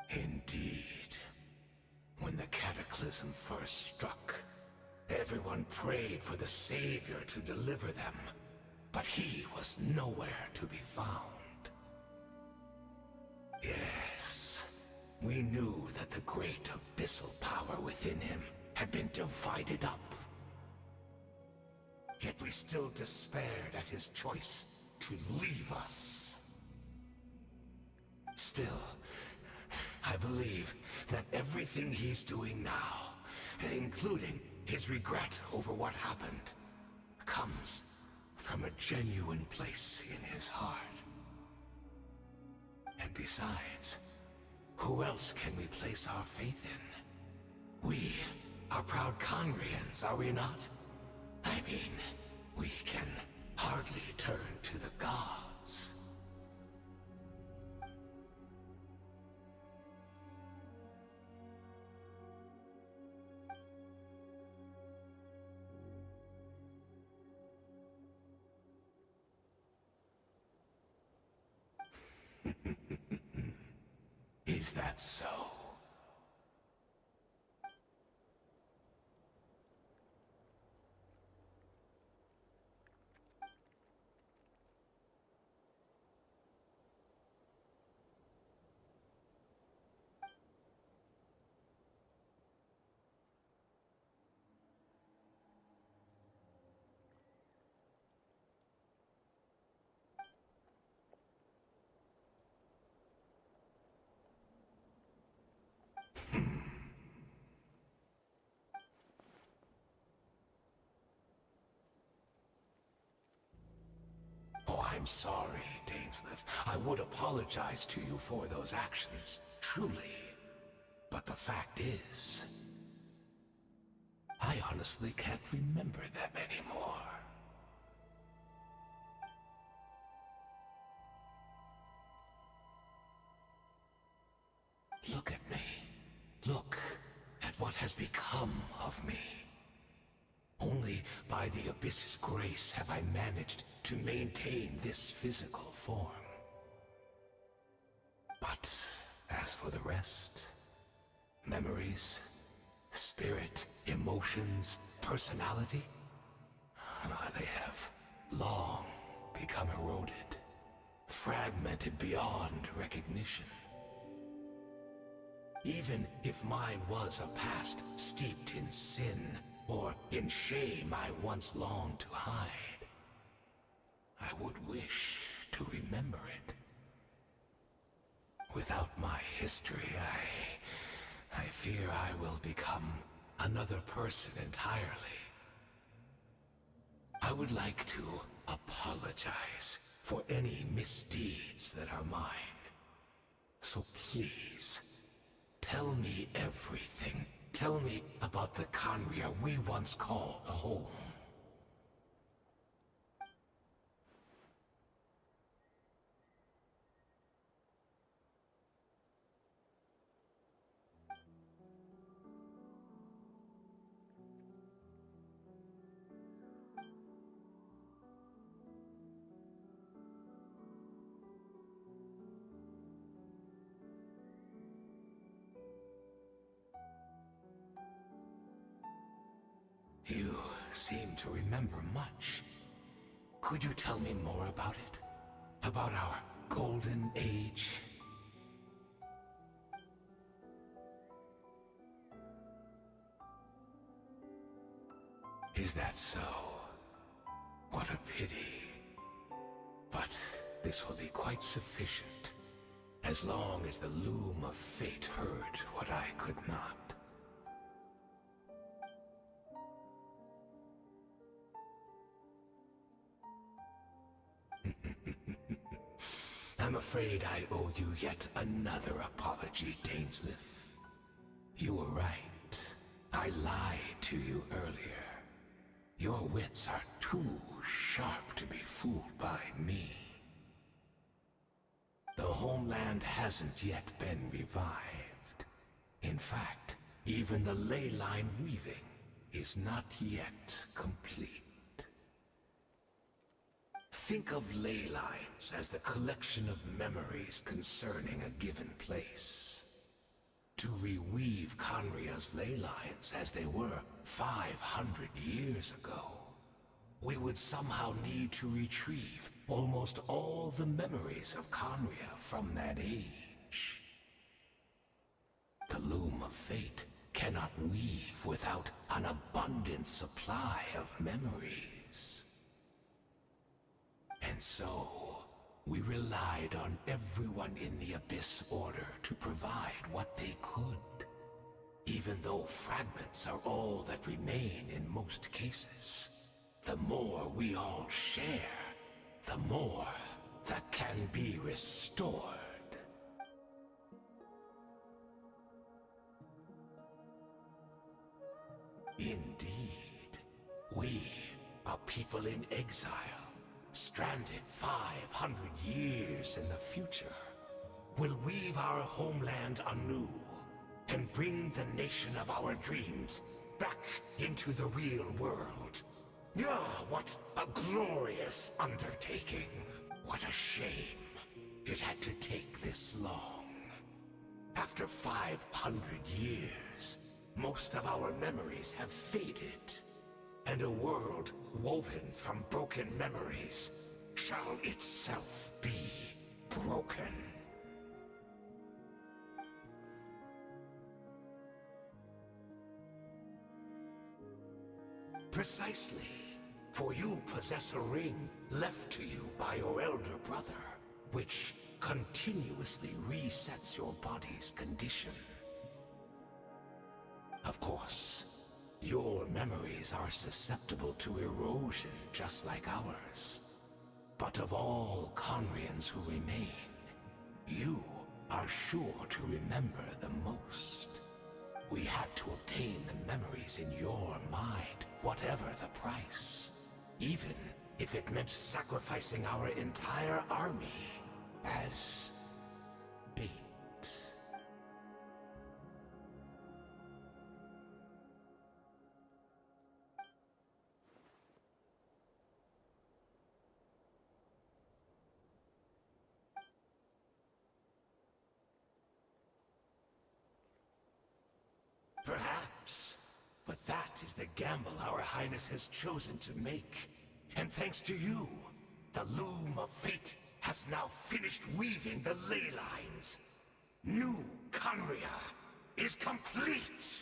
Indeed. When the cataclysm first struck, everyone prayed for the Savior to deliver them, but he was nowhere to be found. Yes, we knew that the great abyssal power within him had been divided up. Yet we still despaired at his choice to leave us. Still, I believe that everything he's doing now, including his regret over what happened, comes from a genuine place in his heart. And besides, who else can we place our faith in? We are proud Conrians, are we not? I mean, we can hardly turn to the gods. Is that so? Oh, I'm sorry, Dainsleif. I would apologize to you for those actions, truly. But the fact is, I honestly can't remember them anymore. Look at me. Look at what has become of me. Only by the Abyss's grace have I managed to maintain this physical form. But as for the rest, memories, spirit, emotions, personality, they have long become eroded, fragmented beyond recognition. Even if mine was a past steeped in sin, or in shame I once longed to hide, I would wish to remember it. Without my history, I fear I will become another person entirely. I would like to apologize for any misdeeds that are mine. So please, tell me everything. Tell me about the Conria we once called a home. You seem to remember much. Could you tell me more about it? About our golden age? Is that so? What a pity. But this this will be quite sufficient, as long as the loom of fate heard what I could not. I'm afraid I owe you yet another apology, Dainsleif. You were right. I lied to you earlier. Your wits are too sharp to be fooled by me. The homeland hasn't yet been revived. In fact, even the ley line weaving is not yet complete. Think of ley lines as the collection of memories concerning a given place. To reweave Conria's ley lines as they were 500 years ago, we would somehow need to retrieve almost all the memories of Conria from that age. The loom of fate cannot weave without an abundant supply of memories. And so, we relied on everyone in the Abyss Order to provide what they could. Even though fragments are all that remain in most cases, the more we all share, the more that can be restored. Indeed, we, a people in exile, stranded 500 years in the future, will weave our homeland anew and bring the nation of our dreams back into the real world. Ah, what a glorious undertaking! What a shame it had to take this long. After 500 years, most of our memories have faded, and a world woven from broken memories shall itself be broken. Precisely, for you possess a ring left to you by your elder brother, which continuously resets your body's condition. Of course, your memories are susceptible to erosion just like ours. But of all Conrians who remain, you are sure to remember the most. We had to obtain the memories in your mind, whatever the price. Even if it meant sacrificing our entire army as bait. Perhaps, but that is the gamble our Highness has chosen to make. And thanks to you, the loom of fate has now finished weaving the ley lines. New Conria is complete!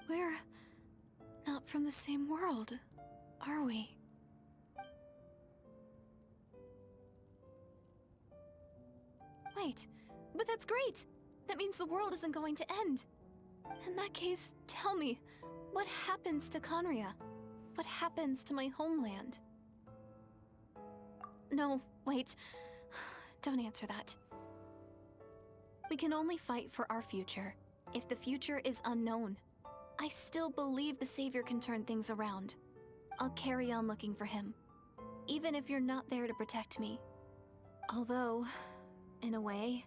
We're not from the same world, are we? Wait, but that's great! That means the world isn't going to end. In that case, tell me, what happens to Conria? What happens to my homeland? No, wait. Don't answer that. We can only fight for our future. If the future is unknown, I still believe the Savior can turn things around. I'll carry on looking for him, even if you're not there to protect me. Although, in a way,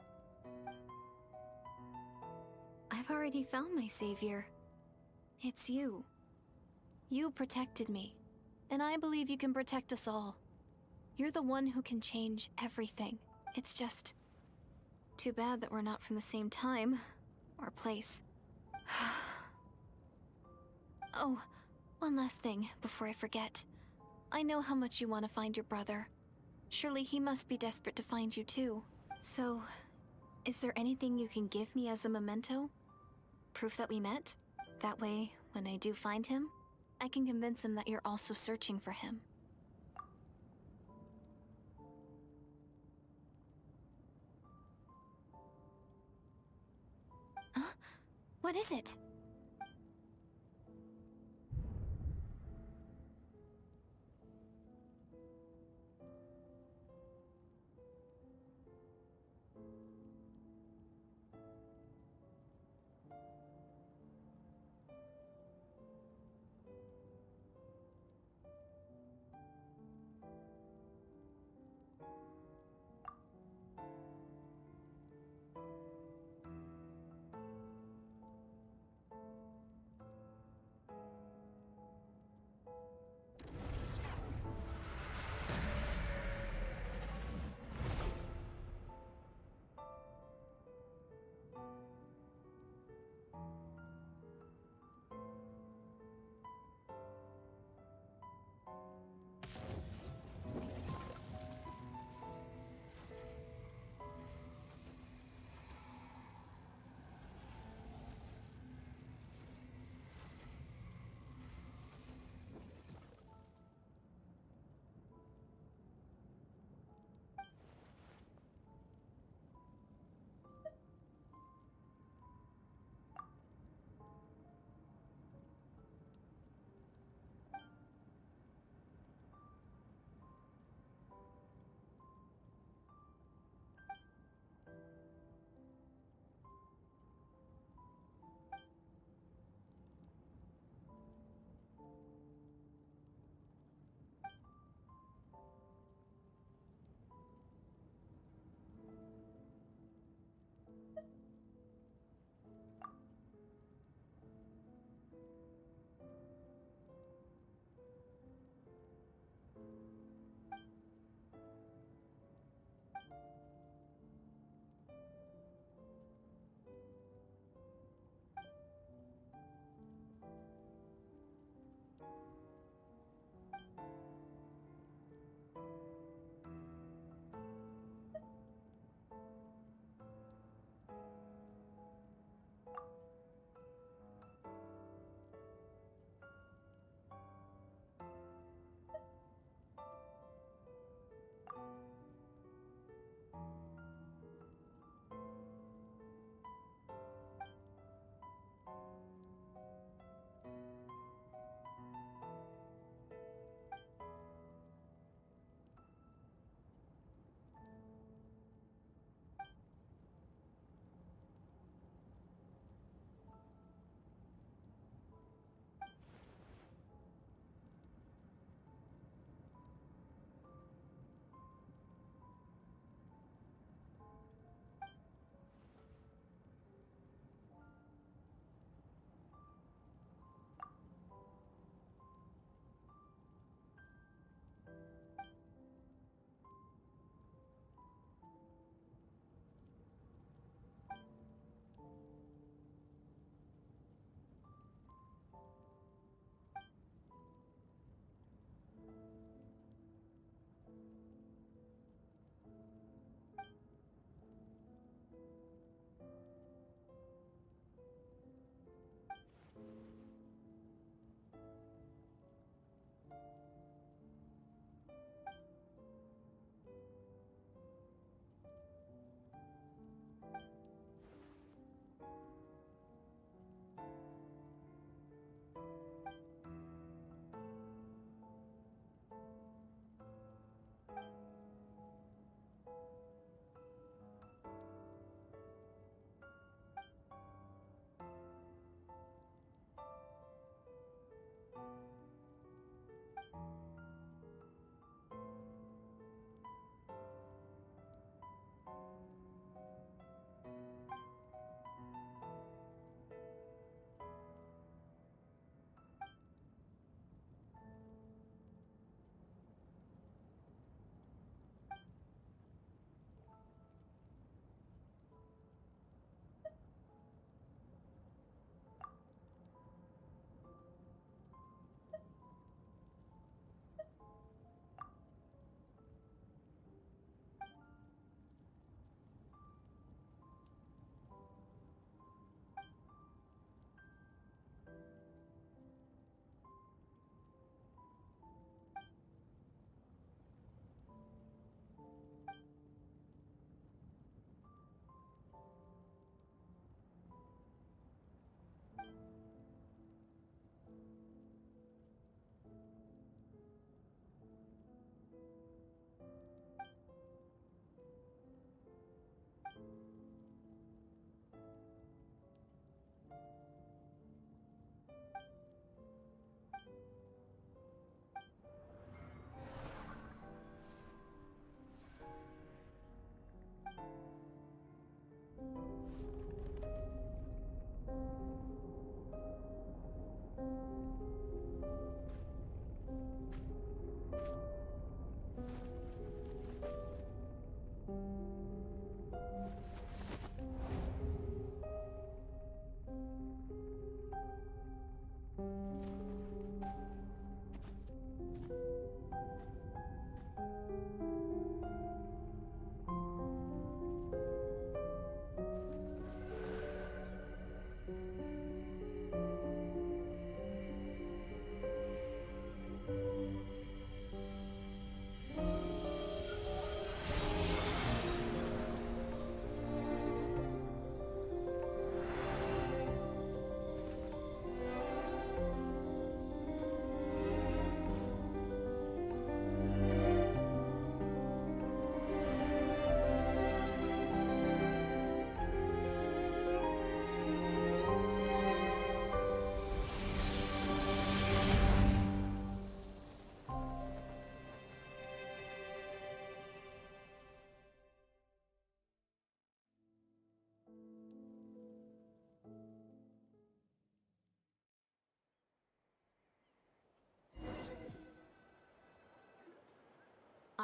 I've already found my Savior. It's you. You protected me, and I believe you can protect us all. You're the one who can change everything. It's just too bad that we're not from the same time or place. Oh, one last thing before I forget. I know how much you want to find your brother. Surely he must be desperate to find you too. So, is there anything you can give me as a memento? Proof that we met? That way, when I do find him, I can convince him that you're also searching for him. Huh? What is it?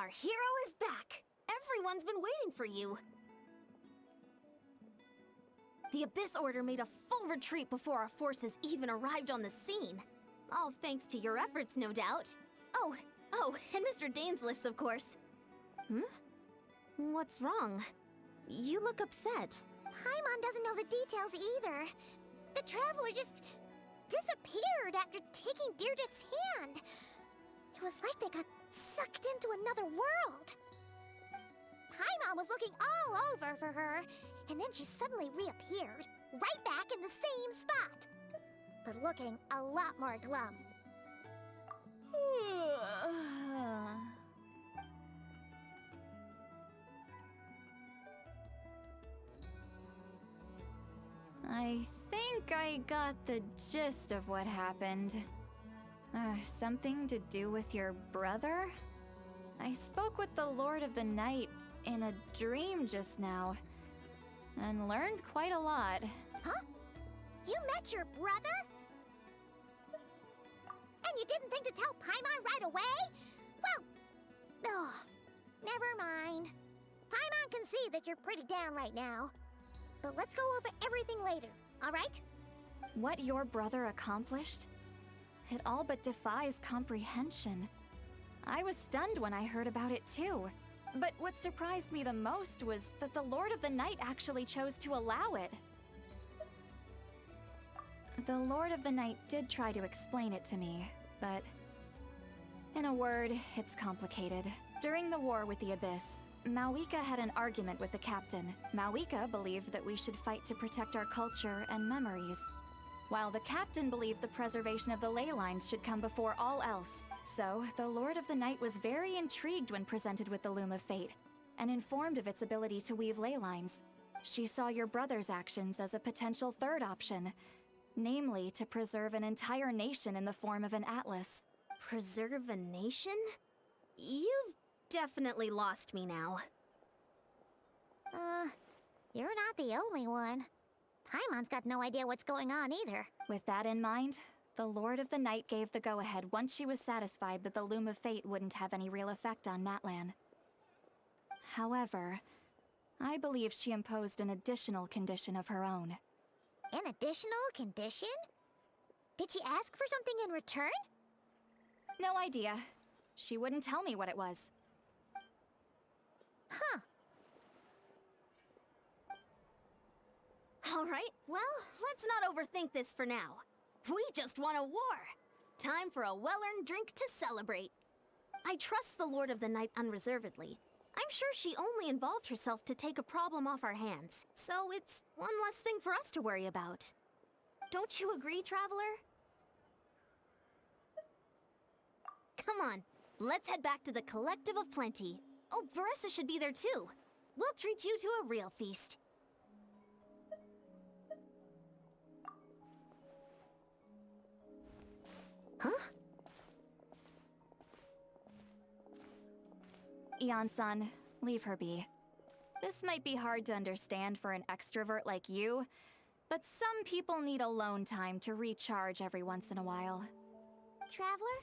Our hero is back! Everyone's been waiting for you! The Abyss Order made a full retreat before our forces even arrived on the scene. All thanks to your efforts, no doubt. Oh, and Mr. Dainsliff's, of course. What's wrong? You look upset. Paimon doesn't know the details either. The Traveler just disappeared after taking Deirdre's hand. It was like they got sucked into another world. Paimon was looking all over for her, and then she suddenly reappeared, right back in the same spot. But looking a lot more glum. I think I got the gist of what happened. Something to do with your brother? I spoke with the Lord of the Night in a dream just now, and learned quite a lot. Huh? You met your brother? And you didn't think to tell Paimon right away? Well, never mind. Paimon can see that you're pretty down right now. But let's go over everything later, alright? What your brother accomplished? It all but defies comprehension. I was stunned when I heard about it too. But what surprised me the most was that the Lord of the Night actually chose to allow it. The Lord of the Night did try to explain it to me, but in a word, it's complicated. During the war with the Abyss, Mawika had an argument with the captain. Mawika believed that we should fight to protect our culture and memories, while the captain believed the preservation of the ley lines should come before all else. So, the Lord of the Night was very intrigued when presented with the Loom of Fate, and informed of its ability to weave ley lines. She saw your brother's actions as a potential third option, namely to preserve an entire nation in the form of an atlas. Preserve a nation? You've definitely lost me now. You're not the only one. Paimon's got no idea what's going on either. With that in mind, the Lord of the Night gave the go-ahead once she was satisfied that the Loom of Fate wouldn't have any real effect on Natlan. However, I believe she imposed an additional condition of her own. An additional condition? Did she ask for something in return? No idea. She wouldn't tell me what it was. Huh. Alright, well, let's not overthink this for now. We just won a war! Time for a well-earned drink to celebrate. I trust the Lord of the Night unreservedly. I'm sure she only involved herself to take a problem off our hands, so it's one less thing for us to worry about. Don't you agree, Traveler? Come on, let's head back to the Collective of Plenty. Oh, Veressa should be there too. We'll treat you to a real feast. Huh? Ian-san, leave her be. This might be hard to understand for an extrovert like you, but some people need alone time to recharge every once in a while. Traveler?